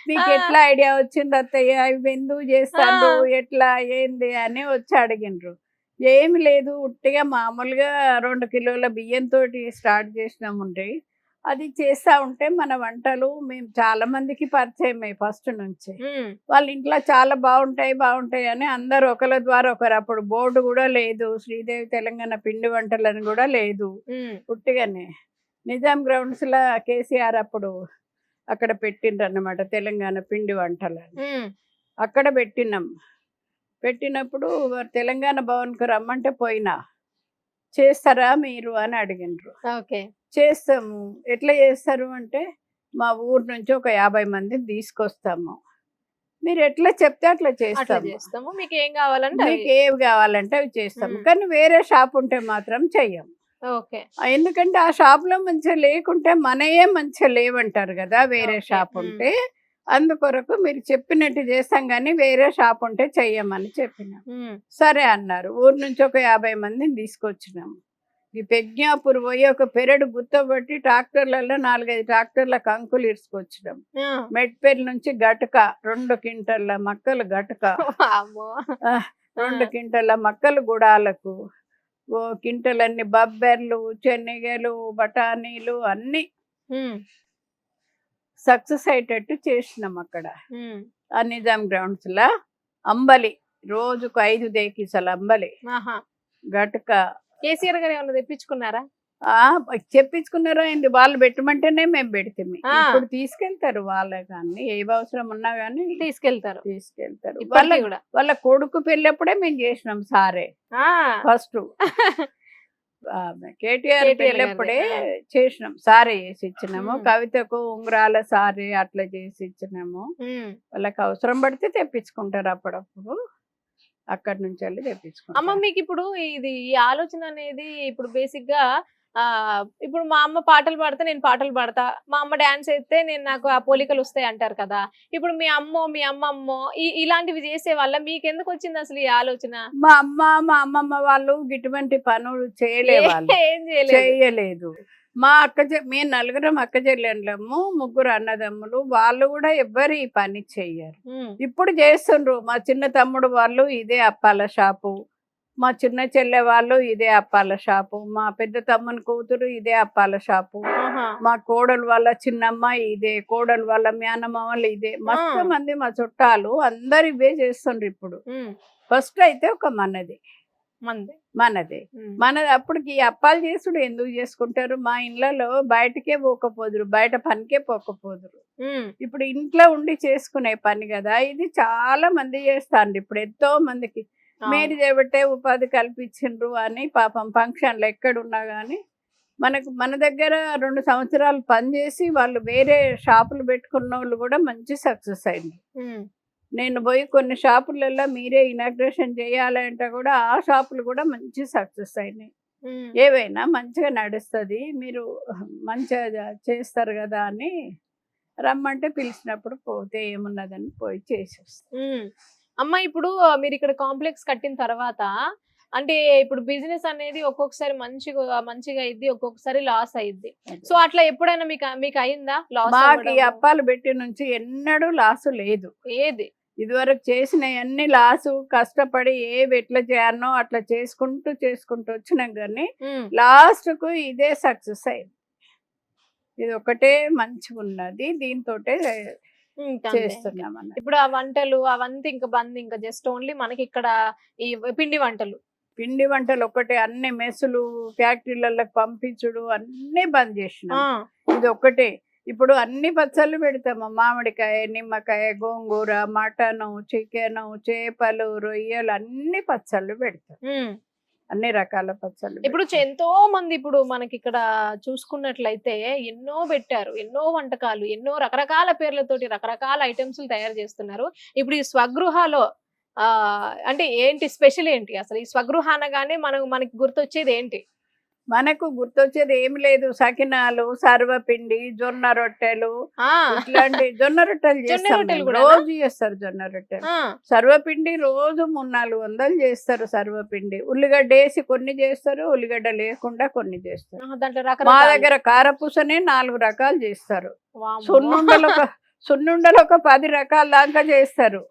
Speaker 4: మీకు ఎట్లా ఐడియా వచ్చింది అత్తయ్య, ఇవి ఎందుకు చేస్తాడు, ఎట్లా ఏంది అని వచ్చి అడిగిండ్రు. ఏమి లేదు, ఉట్టిగా మామూలుగా 2 కిలోల బియ్యంతో స్టార్ట్ చేసినాముండ్రి. అది చేస్తా ఉంటే మన వంటలు మేము చాలా మందికి పరిచయమే ఫస్ట్ నుంచి. వాళ్ళ ఇంట్లో చాలా బాగుంటాయి అని అందరు ఒకరి ద్వారా ఒకరు. అప్పుడు బోర్డు కూడా లేదు, శ్రీదేవి తెలంగాణ పిండి వంటలని కూడా లేదు. ఉట్టిగానే నిజాం గ్రౌండ్స్ లా కేసీఆర్ అప్పుడు అక్కడ పెట్టిండ్రు అన్నమాట తెలంగాణ పిండి వంటలని. అక్కడ పెట్టినప్పుడు తెలంగాణ భవన్కు రమ్మంటే పోయినా. చేస్తారా మీరు అని అడిగిండ్రు. చేస్తాము. ఎట్లా చేస్తారు అంటే మా ఊరు నుంచి ఒక 50 మందిని తీసుకొస్తాము, మీరు ఎట్లా చెప్తే అట్లా చేస్తాము,
Speaker 3: మీకు ఏం కావాలంటే
Speaker 4: మీకు ఏవి కావాలంటే అవి చేస్తాము, కానీ వేరే షాప్ ఉంటే మాత్రం చెయ్యం. ఎందుకంటే ఆ షాప్ లో మంచిగా లేకుంటే మనయే మంచిగా లేవంటారు కదా వేరే షాప్ ఉంటే. అందుకొరకు మీరు చెప్పినట్టు చేస్తాం కానీ వేరే షాప్ ఉంటే చెయ్యమని చెప్పినాం. సరే అన్నారు. ఊరు నుంచి ఒక 50 మందిని తీసుకొచ్చినాము. ఈ పెజ్ఞాపూర్ పోయి ఒక పెరడు గుత్తబట్టి ట్రాక్టర్లలో 4-5 ట్రాక్టర్ల కంకులు ఇరుసుకొచ్చినాం. మెట్పేరు నుంచి గటక 2 క్వింటల్ల మక్కలు గటక, 2 క్వింటల్ల మక్కలు గుడాలకు, ఓ క్వింటలన్నీ బబ్బెర్లు, శనగలు, బఠానీలు అన్ని సక్సెస్ అయ్యేటట్టు చేసినాం అక్కడ. ఆ నిజాం గ్రౌండ్స్ లా అంబలి రోజుకు 5 దేకీసలు అంబలి, గటక.
Speaker 3: కేసీఆర్ గారు ఏమన్నా తెప్పించుకున్నారా?
Speaker 4: చెప్పించుకున్నారా ఏంది, వాళ్ళు పెట్టమంటేనే మేము పెడితే. ఇప్పుడు తీసుకెళ్తారు వాళ్ళే, కానీ ఏ అవసరం ఉన్నా కానీ తీసుకెళ్తారు. వాళ్ళ కొడుకు పెళ్ళప్పుడే మేము చేసినాం సారే ఫస్ట్. కేటీఆర్ పెళ్ళప్పుడే చేసినాం, సారే చేసి ఇచ్చినాము. కవితకు ఉంగరాల సారే అట్లా చేసి ఇచ్చినాము. వాళ్ళకి అవసరం పడితే తెప్పించుకుంటారు అప్పుడప్పుడు, అక్కడి నుంచి వెళ్ళి తెప్పించుకుంటారు.
Speaker 3: అమ్మ మీకు ఇప్పుడు ఈ ఆలోచన అనేది ఇప్పుడు బేసిక్ గా ఇప్పుడు మా అమ్మ పాటలు పాడితే నేను పాటలు పాడతా, మా అమ్మ డాన్స్ అయితే నాకు ఆ పోలికలు వస్తాయి అంటారు కదా. ఇప్పుడు మీ అమ్మమ్మో ఇలాంటివి చేసే వల్ల మీకు ఎందుకు వచ్చింది అసలు ఈ ఆలోచన?
Speaker 4: మా అమ్మమ్మ వాళ్ళు ఇటువంటి పనులు చేయలేదు. మా మేము 4 అక్క చెల్లెళ్ళము, 3 అన్నదమ్ములు. వాళ్ళు కూడా ఎవ్వరు ఈ పని చెయ్యరు. ఇప్పుడు చేస్తుండ్రు. మా చిన్న తమ్ముడు వాళ్ళు ఇదే అప్పాల షాపు, మా చిన్న చెల్లె వాళ్ళు ఇదే అప్పాల షాపు, మా పెద్ద తమ్ముని కూతురు ఇదే అప్పాల షాపు, మా కోడలు వాళ్ళ చిన్నమ్మ ఇదే, కోడలు వాళ్ళ మేనమామలు ఇదే. మస్తు మంది మా చుట్టాలు అందరు ఇవే చేస్తుండ్రు ఇప్పుడు. ఫస్ట్ అయితే ఒక మనది. అప్పటికి ఈ అప్పాలు చేసుడు ఎందుకు చేసుకుంటారు, మా ఇళ్లలో బయటకే పోకపోదురు, బయట పనికే పోకపోదురు. ఇప్పుడు ఇంట్లో ఉండి చేసుకునే పని కదా ఇది. చాలా మంది చేస్తాండ్రు ఇప్పుడు, ఎంతో మందికి మీరు చేయబట్టే ఉపాధి కల్పించిండ్రు అని. పాపం ఫంక్షన్లు ఎక్కడున్నా కానీ మన దగ్గర 2 సంవత్సరాలు పనిచేసి వాళ్ళు వేరే షాపులు పెట్టుకున్న వాళ్ళు కూడా మంచి సక్సెస్ అయింది. నేను పోయి కొన్ని షాపులలో మీరే ఇనాగ్రేషన్ చేయాలంటే కూడా ఆ షాపులు కూడా మంచి సక్సెస్ అయినాయి. ఏవైనా మంచిగా నడుస్తుంది, మీరు మంచిగా చేస్తారు కదా అని రమ్మంటే పిలిచినప్పుడు పోతే ఏమున్నదని పోయి చేసేస్తాం.
Speaker 3: అమ్మ ఇప్పుడు మీరు ఇక్కడ కాంప్లెక్స్ కట్టిన తర్వాత అంటే ఇప్పుడు బిజినెస్ అనేది ఒక్కొక్కసారి మంచిగా అయింది, ఒక్కొక్కసారి లాస్ అయ్యిద్ది. సో అట్లా ఎప్పుడైనా మీకు అయిందా లాస్?
Speaker 4: మాకు ఈ అప్పాలు పెట్టి నుంచి ఎన్నడూ లాసు లేదు.
Speaker 3: ఏది
Speaker 4: ఇదివరకు చేసిన అన్ని లాసు, కష్టపడి ఏవి ఎట్లా చేయాలనో అట్లా చేసుకుంటూ వచ్చినాం కానీ లాస్ట్ కు ఇదే సక్సెస్ అయింది. ఇది ఒకటే మంచిగా ఉన్నది, దీంతో చేస్తున్నాం.
Speaker 3: ఇప్పుడు ఆ వంటలు అవంతా ఇంకా బంద్, ఇంకా జస్ట్ ఓన్లీ మనకి ఇక్కడ ఈ పిండి వంటలు ఒకటే. అన్ని మెస్సులు ఫ్యాక్టరీలకు పంపించుడు అన్ని బంద్ చేసినాం. ఇది ఒకటే. ఇప్పుడు అన్ని పచ్చళ్ళు పెడతాము, మామిడికాయ, నిమ్మకాయ, గోంగూర, మటను, చికెను, చేపలు, రొయ్యలు అన్ని పచ్చళ్ళు పెడతాం, అన్ని రకాల పచ్చళ్ళు. ఇప్పుడు ఎంతో మంది ఇప్పుడు మనకి ఇక్కడ చూసుకున్నట్లయితే ఎన్నో పెట్టారు, ఎన్నో వంటకాలు, ఎన్నో రకరకాల పేర్లతోటి రకరకాల ఐటమ్స్ తయారు చేస్తున్నారు. ఇప్పుడు ఈ స్వగృహాలో అంటే ఏంటి స్పెషల్ ఏంటి అసలు? ఈ స్వగృహ అనగానే మనకి గుర్తొచ్చేది ఏంటి?
Speaker 4: మనకు గుర్తొచ్చేది ఏమి లేదు. సకినాలు, సర్వపిండి, జొన్న రొట్టెలు,
Speaker 3: ఆ,
Speaker 4: ఇట్లాంటి జొన్న రొట్టెలు
Speaker 3: జొన్న
Speaker 4: చేస్తాం
Speaker 3: రొట్టెలు
Speaker 4: మేము.
Speaker 3: కూడానా?
Speaker 4: రోజు చేస్తారు జొన్న రొట్టెలు.
Speaker 3: ఆ,
Speaker 4: సర్వపిండి రోజు 300-400 చేస్తారు. సర్వపిండి ఉల్లిగడ్డ వేసి కొన్ని చేస్తారు, ఉల్లిగడ్డ లేకుండా కొన్ని చేస్తారు.
Speaker 3: దాంట్లో
Speaker 4: మా
Speaker 3: రకరకాల
Speaker 4: దగ్గర కారపూసనే 4 రకాలు చేస్తారు. సున్నుండలు ఒక 10 రకాల దాకా చేస్తారు.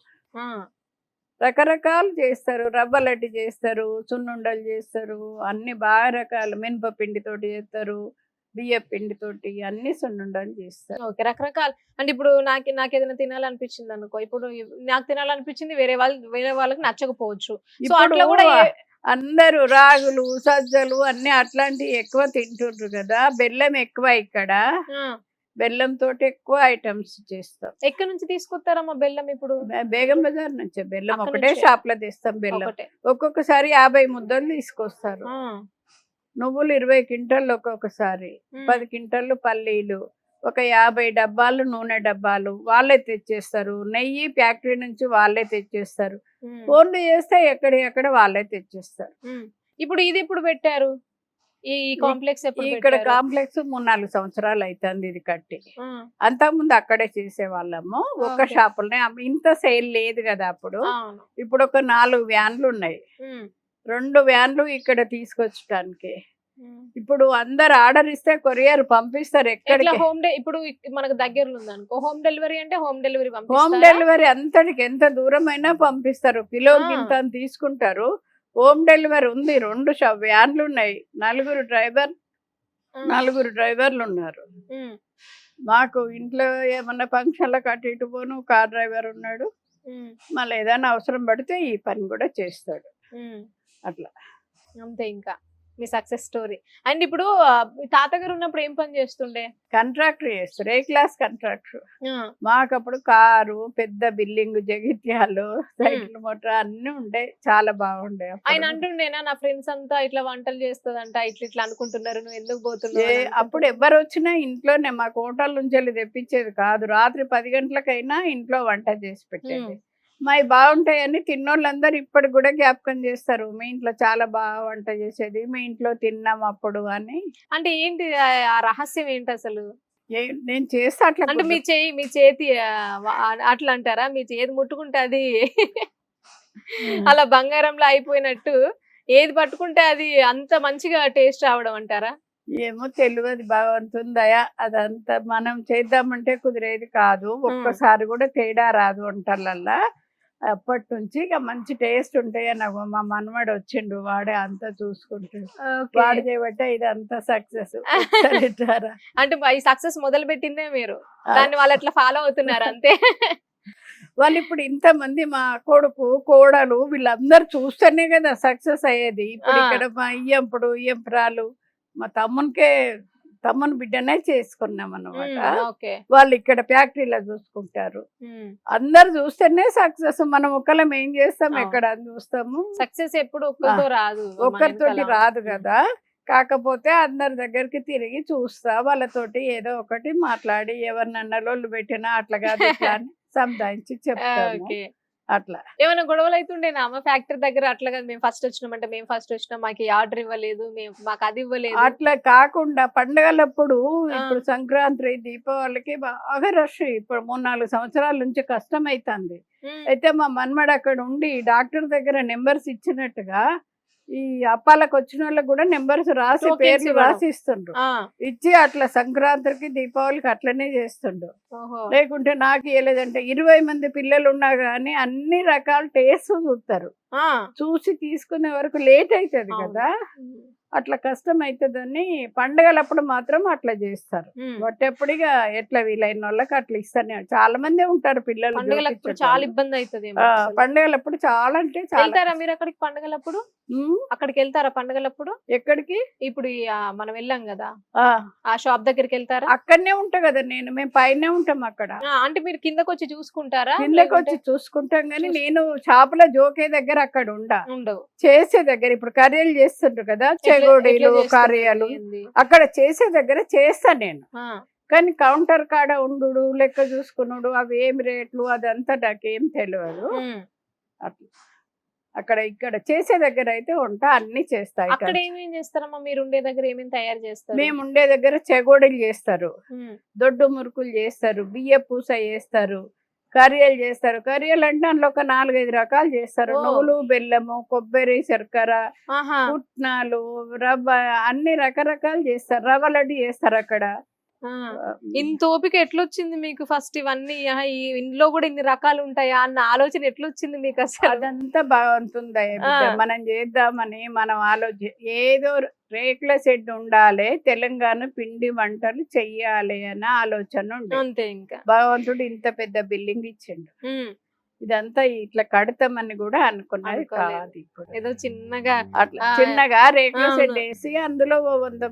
Speaker 4: రకరకాలు చేస్తారు. రవ్వ లడ్డు చేస్తారు, సున్నుండలు చేస్తారు, అన్ని బాగా రకాలు. మినపపిండితోటి చేస్తారు, బియ్య పిండితోటి అన్ని సున్నుండలు చేస్తారు.
Speaker 3: ఓకే, రకరకాల. అంటే ఇప్పుడు నాకు ఏదైనా తినాలనిపించింది అనుకో, ఇప్పుడు నాకు తినాలనిపించింది, వేరే వాళ్ళకి నచ్చకపోవచ్చు. సో
Speaker 4: ఇప్పుడు
Speaker 3: అట్లా కూడా
Speaker 4: అందరూ రాగులు, సజ్జలు అన్ని అట్లాంటివి ఎక్కువ తింటుండ్రు కదా. బెల్లం ఎక్కువ ఇక్కడ. బెల్లం తోటి ఎక్కువ ఐటమ్స్ చేస్తాం.
Speaker 3: ఎక్కడి నుంచి తీసుకొస్తారమ్మా బెల్లం? ఇప్పుడు
Speaker 4: బేగం బజార్ నుంచే బెల్లం
Speaker 3: అక్కడ
Speaker 4: ఒకటే
Speaker 3: నుంచే?
Speaker 4: షాప్ లో తెస్తాం బెల్లం.
Speaker 3: ఒకటే.
Speaker 4: ఒక్కొక్కసారి 50 ముద్దలు తీసుకొస్తారు. నువ్వులు 20 క్వింటాళ్ళు, ఒక్కొక్కసారి 10 క్వింటాళ్ళు పల్లీలు, ఒక 50 డబ్బాలు నూనె డబ్బాలు వాళ్ళే తెచ్చేస్తారు. నెయ్యి ఫ్యాక్టరీ నుంచి వాళ్ళే తెచ్చేస్తారు. ఫోన్లు చేస్తే ఎక్కడ వాళ్ళే తెచ్చేస్తారు.
Speaker 3: ఇప్పుడు ఇది ఎప్పుడు పెట్టారు? ఈ కాంప్లెక్స్ ఎప్పుడు
Speaker 4: ఇక్కడ
Speaker 3: పెట్టారు?
Speaker 4: కాంప్లెక్స్ 3-4 సంవత్సరాలు అవుతుంది ఇది కట్టి. అంతకుముందు అక్కడే చేసేవాళ్ళము ఒక్క
Speaker 3: ఓకే.
Speaker 4: షాపులనే. ఇంత సేల్ లేదు కదా అప్పుడు.
Speaker 3: అవును.
Speaker 4: ఇప్పుడు ఒక 4 వ్యాన్లు ఉన్నాయి. 2 వ్యాన్లు ఇక్కడ తీసుకొచ్చడానికి. ఇప్పుడు అందరు ఆర్డర్ ఇస్తే కొరియర్ పంపిస్తారు
Speaker 3: ఎట్లా
Speaker 4: ఎక్కడికి.
Speaker 3: ఇప్పుడు మనకు దగ్గరలో ఉంది అనుకో, హోమ్ డెలివరీ అంటే హోమ్ డెలివరీ
Speaker 4: హోమ్
Speaker 3: పంపిస్తారా?
Speaker 4: డెలివరీ అంతటికి ఎంత దూరమైనా పంపిస్తారు. కిలో గింత అని తీసుకుంటారు. హోమ్ డెలివరీ ఉంది. 2 వ్యాన్లు ఉన్నాయి. 4 డ్రైవర్లు ఉన్నారు. మాకు ఇంట్లో ఏమన్నా ఫంక్షన్లకు అటు ఇటు పోను కార్ డ్రైవర్ ఉన్నాడు. మళ్ళీ ఏదైనా అవసరం పడితే ఈ పని కూడా చేస్తాడు. అట్లా
Speaker 3: అంతే. ఇంకా మీ సక్సెస్ స్టోరీ. అండ్ ఇప్పుడు మీ తాతగారు ఉన్నప్పుడు ఏం పని చేస్తుండే?
Speaker 4: కాంట్రాక్టర్ చేస్తారు. ఏ క్లాస్ కాంట్రాక్టర్. మాకప్పుడు కారు, పెద్ద బిల్డింగ్, జగిత్యాలు, సైకిల్ మోటార్ అన్ని ఉండే. చాలా బాగుండే.
Speaker 3: ఆయన అంటుండేనా, నా ఫ్రెండ్స్ అంతా ఇట్లా వంటలు చేస్తుందంట, ఇట్లా అనుకుంటున్నారు, నువ్వు ఎందుకు పోతున్నావు?
Speaker 4: అప్పుడు ఎవరు వచ్చినా ఇంట్లోనే, మాకు హోటల్ నుంచి వెళ్ళి తెప్పించేది కాదు. రాత్రి 10 గంటలకైనా ఇంట్లో వంట చేసి పెట్టేది. మావి బాగుంటాయని తిన్నోళ్ళందరూ ఇప్పటికి కూడా జ్ఞాపకం చేస్తారు. మీ ఇంట్లో చాలా బాగా వంట చేసేది, మీ ఇంట్లో తిన్నాం అప్పుడు అని.
Speaker 3: అంటే ఏంటి ఆ రహస్యం ఏంటి అసలు?
Speaker 4: నేను చేస్తా అట్లా.
Speaker 3: అంటే మీ చేతి అట్లా అంటారా? మీ చేతి ముట్టుకుంటే అది అలా బంగారంలో అయిపోయినట్టు, ఏది పట్టుకుంటే అది అంత మంచిగా టేస్ట్ రావడం అంటారా?
Speaker 4: ఏమో తెలియదు, భగవంతుని దయ. అదంతా మనం చేద్దామంటే కుదిరేది కాదు. ఒక్కసారి కూడా తేడా రాదు వంటలల్లా. అప్పటి నుంచి ఇక మంచి టేస్ట్ ఉంటాయి. నాకు మా మనవాడు వచ్చిండు, వాడే అంతా చూసుకుంటాడు. వాడు చేయబట్టే ఇది అంతా సక్సెస్.
Speaker 3: అంటే ఈ సక్సెస్ మొదలు పెట్టిందే మీరు, దాన్ని వాళ్ళు అట్లా ఫాలో అవుతున్నారు అంతే.
Speaker 4: వాళ్ళు ఇప్పుడు ఇంతమంది, మా కొడుకు, కోడలు, వీళ్ళందరూ చూస్తేనే కదా సక్సెస్ అయ్యేది. ఇప్పుడు ఇక్కడ మా ఇయ్యంపురాలు, మా తమ్ముని బిడ్డనే చేసుకున్నాం అన్నమాట. వాళ్ళు ఇక్కడ ఫ్యాక్టరీలో చూసుకుంటారు. అందరు చూస్తేనే సక్సెస్. మనం ఒక్కలం ఏం చేస్తాం, ఎక్కడ చూస్తాము?
Speaker 3: సక్సెస్ ఎప్పుడు ఒక్కరితో రాదు,
Speaker 4: ఒక్కరితోటి రాదు కదా. కాకపోతే అందరి దగ్గరికి తిరిగి చూస్తా, వాళ్ళతోటి ఏదో ఒకటి మాట్లాడి, ఎవరినన్నా లొల్లు పెట్టినా అట్లా కాదు ఇట్లా అని సంధాయించి చెప్తాను. అట్లా
Speaker 3: ఏమైనా గొడవలు అవుతుండేనా అమ్మ ఫ్యాక్టరీ దగ్గర? అట్లా కదా, మేము ఫస్ట్ వచ్చినామంటే మేము ఫస్ట్ వచ్చినాం, మాకు ఆర్డర్ ఇవ్వలేదు, మాకు అది ఇవ్వలేదు.
Speaker 4: అట్లా కాకుండా పండుగలప్పుడు, ఇప్పుడు సంక్రాంతి, దీపావళికి బాగా రష్. ఇప్పుడు 3-4 సంవత్సరాల నుంచి కష్టం అవుతుంది. అయితే మా మన్మడు అక్కడ ఉండి డాక్టర్ దగ్గర నెంబర్స్ ఇచ్చినట్టుగా ఈ అప్పాలకు వచ్చిన వాళ్ళకి కూడా నెంబర్స్ రాసి, పేర్లు రాసి ఇస్తుండ్రు. ఇచ్చి అట్లా సంక్రాంతికి, దీపావళికి అట్లనే చేస్తుండ్రు. లేకుంటే నాకు ఇవ్వలేదంటే 20 మంది పిల్లలు ఉన్నా గానీ అన్ని రకాల టేస్ట్ చూస్తారు. చూసి తీసుకునే వరకు లేట్ అవుతుంది కదా. అట్లా కష్టం అవుతుందని పండుగలప్పుడు మాత్రం అట్లా చేస్తారు. బట్టెప్పుడుగా ఎట్లా వీలైన వాళ్ళకి అట్లా ఇస్తానే. చాలా మంది ఉంటారు పిల్లలు.
Speaker 3: చాలా ఇబ్బంది అవుతుంది
Speaker 4: పండుగలప్పుడు. చాలా అంటే చాలా.
Speaker 3: మీరు అక్కడికి పండుగలప్పుడు అక్కడికి వెళ్తారా? పండుగలప్పుడు ఎక్కడికి? ఇప్పుడు మనం వెళ్ళాం కదా, ఆ షాప్ దగ్గరికి వెళ్తారా?
Speaker 4: అక్కడనే ఉంటా కదా నేను. మేము పైనే ఉంటాం అక్కడ.
Speaker 3: అంటే మీరు కిందకి వచ్చి చూసుకుంటారా?
Speaker 4: కిందకి వచ్చి చూసుకుంటాం కానీ నేను షాపులో జోకే దగ్గర అక్కడ ఉండవు. చేసే దగ్గర ఇప్పుడు కర్రీలు చేస్తుంటారు కదా, చెగోడీలు, కర్రీలు, అక్కడ చేసే దగ్గర చేస్తా నేను. కానీ కౌంటర్ కాడ ఉండు, లెక్క చూసుకున్నాడు, అవి ఏం రేట్లు, అదంతా నాకేం తెలియదు. అట్లా అక్కడ ఇక్కడ చేసే దగ్గర అయితే వంట అన్ని చేస్తాయి.
Speaker 3: అక్కడ ఏమేం చేస్తారమ్మా? మీరు ఉండే దగ్గర ఏమేమి తయారు చేస్తారు?
Speaker 4: మేము ఉండే దగ్గర చెగోడీలు చేస్తారు,
Speaker 3: ఉమ్,
Speaker 4: దొడ్డు మురుకులు చేస్తారు, బియ్య పూస చేస్తారు, కర్రీలు చేస్తారు. కర్రీలు అంటే అందులో ఒక 4-5 రకాలు చేస్తారు.
Speaker 3: ఓ.
Speaker 4: నువ్వులు, బెల్లము, కొబ్బరి, శర్కర,
Speaker 3: ఆహా,
Speaker 4: పుట్నాలు, రవ్వ, అన్ని రకరకాలు చేస్తారు. రవ్వ లడ్డు చేస్తారు అక్కడ.
Speaker 3: ఆ. ఇంత ఓపిక ఎట్లొచ్చింది మీకు? ఫస్ట్ ఇవన్నీ ఇందులో కూడా ఇన్ని రకాలు ఉంటాయా అన్న ఆలోచన ఎట్లొచ్చింది మీకు అసలు?
Speaker 4: అదంతా బాగుంటుంది. మనం చేద్దామని మనం ఏదో రేకుల షెడ్ ఉండాలి, తెలంగాణ పిండి వంటలు చెయ్యాలి అన్న ఆలోచన ఉండే.
Speaker 3: అంతే ఇంకా.
Speaker 4: భగవంతుడు ఇంత పెద్ద బిల్డింగ్ ఇచ్చిండు.
Speaker 3: ఉమ్,
Speaker 4: ఇదంతా ఇట్లా కడతామని కూడా అనుకున్నది
Speaker 3: అనుకోలేదు.
Speaker 4: కాదు. ఇప్పుడు
Speaker 3: ఏదో చిన్నగా
Speaker 4: అట్లా
Speaker 3: ఆ,
Speaker 4: చిన్నగా రేకుల
Speaker 3: అవును.
Speaker 4: షెడ్ వేసి అందులో 100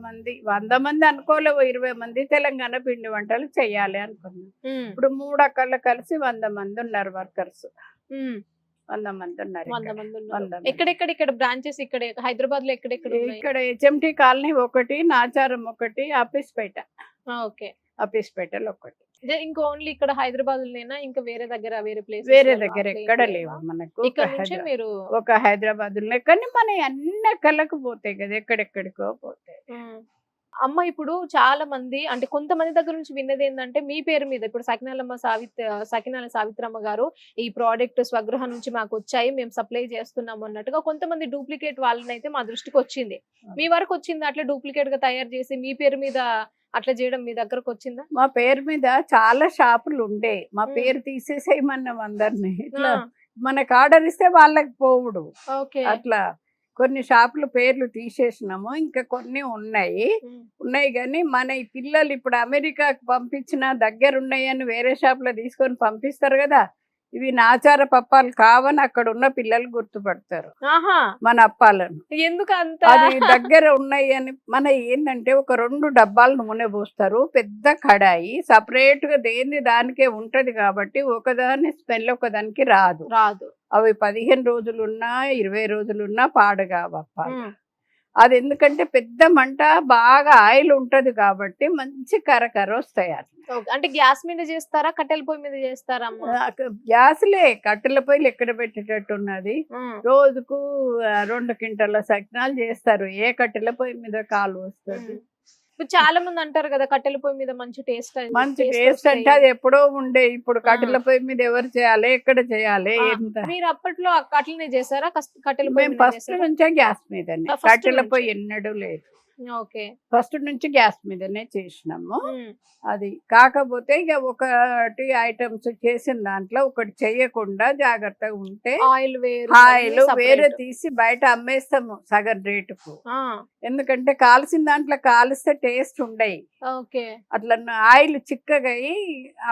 Speaker 4: మంది అనుకోలే, 20 మంది తెలంగాణ పిండి వంటలు చెయ్యాలి అనుకున్నాం.
Speaker 3: ఉమ్,
Speaker 4: ఇప్పుడు 3 అక్కర్లు కలిసి 100 మంది ఉన్నారు వర్కర్స్.
Speaker 3: ఉమ్,
Speaker 4: 100 మంది ఉన్నారు
Speaker 3: 100
Speaker 4: ఇక్కడ.
Speaker 3: మంది
Speaker 4: 100
Speaker 3: ఉన్నారు.
Speaker 4: మంది.
Speaker 3: ఎక్కడెక్కడ బ్రాంచెస్? ఇక్కడ హైదరాబాద్ లో ఎక్కడెక్కడ ఉన్నాయి?
Speaker 4: ఇక్కడ HMT కాలనీ ఒకటి, నాచారం ఒకటి, ఆఫీస్పేట,
Speaker 3: ఓకే.
Speaker 4: ఆఫీస్పేటలో ఒకటి.
Speaker 3: ఇంకా ఓన్లీ ఇక్కడ హైదరాబాద్ లోనేనా? ఇంకా వేరే దగ్గర వేరే ప్లేస్?
Speaker 4: వేరే దగ్గర ఎక్కడ లేవు మనకు.
Speaker 3: ఇక్కడ నుంచి మీరు
Speaker 4: ఒక హైదరాబాద్ ఉన్నాయి, కానీ మన అన్ని కళ్ళకు పోతాయి కదా, ఎక్కడెక్కడికో పోతాయి.
Speaker 3: అమ్మ ఇప్పుడు చాలా మంది అంటే కొంతమంది దగ్గర నుంచి విన్నది ఏంటంటే మీ పేరు మీద ఇప్పుడు సకినాల సావిత్రమ్మ గారు ఈ ప్రోడక్ట్ స్వగృహ నుంచి మాకు వచ్చాయి, మేము సప్లై చేస్తున్నాము అన్నట్టుగా కొంతమంది డూప్లికేట్ వాళ్ళని అయితే మా దృష్టికి వచ్చింది. మీ వరకు వచ్చింది అట్లా డూప్లికేట్ గా తయారు చేసి మీ పేరు మీద అట్లా చేయడం మీ దగ్గరకు వచ్చిందా?
Speaker 4: మా పేరు మీద చాలా షాపులు ఉండే, మా పేరు తీసేసేయమన్నాం అందరినీ. ఇట్లా మనకు ఆర్డర్ ఇస్తే వాళ్ళకి పోవుడు.
Speaker 3: ఓకే.
Speaker 4: అట్లా కొన్ని షాపులు పేర్లు తీసేసినాము, ఇంకా కొన్ని ఉన్నాయి కానీ మన ఈ పిల్లలు ఇప్పుడు అమెరికాకు పంపించిన దగ్గర ఉన్నాయని వేరే షాపులో తీసుకొని పంపిస్తారు కదా, ఇవి నాచార పప్పాలు కావని అక్కడ ఉన్న పిల్లలు గుర్తుపడతారు
Speaker 3: ఆహా,
Speaker 4: మన అప్పాలను.
Speaker 3: ఎందుకు అంత?
Speaker 4: అది దగ్గర ఉన్నాయి అని మన ఏంటంటే ఒక 2 డబ్బాలు నూనె పోస్తారు, పెద్ద కడాయి సపరేట్ గా దేని దానికే ఉంటది కాబట్టి ఒకదాని స్మెల్ ఒకదానికి రాదు. అవి 15 రోజులున్నా 20 రోజులున్నా పాడుగా అప్పాలు. అది ఎందుకంటే పెద్ద మంట, బాగా ఆయిల్ ఉంటది కాబట్టి మంచి కరకర వస్తాయి.
Speaker 3: అంటే గ్యాస్ మీద చేస్తారా, కట్టెల పొయ్యి మీద చేస్తారా?
Speaker 4: గ్యాస్లే, కట్టెల పొయ్యిలు ఎక్కడ పెట్టేటట్టు ఉన్నది. రోజుకు 2 క్వింటాల సకినాలు చేస్తారు. ఏ కట్టెల పొయ్యి మీద కాలు వస్తుంది.
Speaker 3: చాలా మంది అంటారు కదా కట్టెల పొయ్యి మీద మంచి టేస్ట్
Speaker 4: అంటే అది ఎప్పుడో ఉండే. ఇప్పుడు కట్టెల పొయ్యి మీద ఎవరు చేయాలి, ఎక్కడ చేయాలి, ఎంత?
Speaker 3: మీరు అప్పట్లో అట్లనే చేసారా కట్టెల
Speaker 4: మేము ఫస్ట్ నుంచే గ్యాస్ మీదనే, కట్టెల పొయ్యి ఎన్నడూ లేదు.
Speaker 3: ఓకే,
Speaker 4: ఫస్ట్ నుంచి గ్యాస్ మీదనే చేసినాము. అది కాకపోతే ఇక ఒకటి ఐటమ్స్ చేసిన దాంట్లో ఒకటి చేయకుండా జాగ్రత్తగా ఉంటే ఆయిల్ వేరే తీసి బయట అమ్మేస్తాము సగం రేటుకు. ఎందుకంటే కాల్సిన దాంట్లో కాలిస్తే టేస్ట్ ఉండయి. అట్లా ఆయిల్ చిక్కగా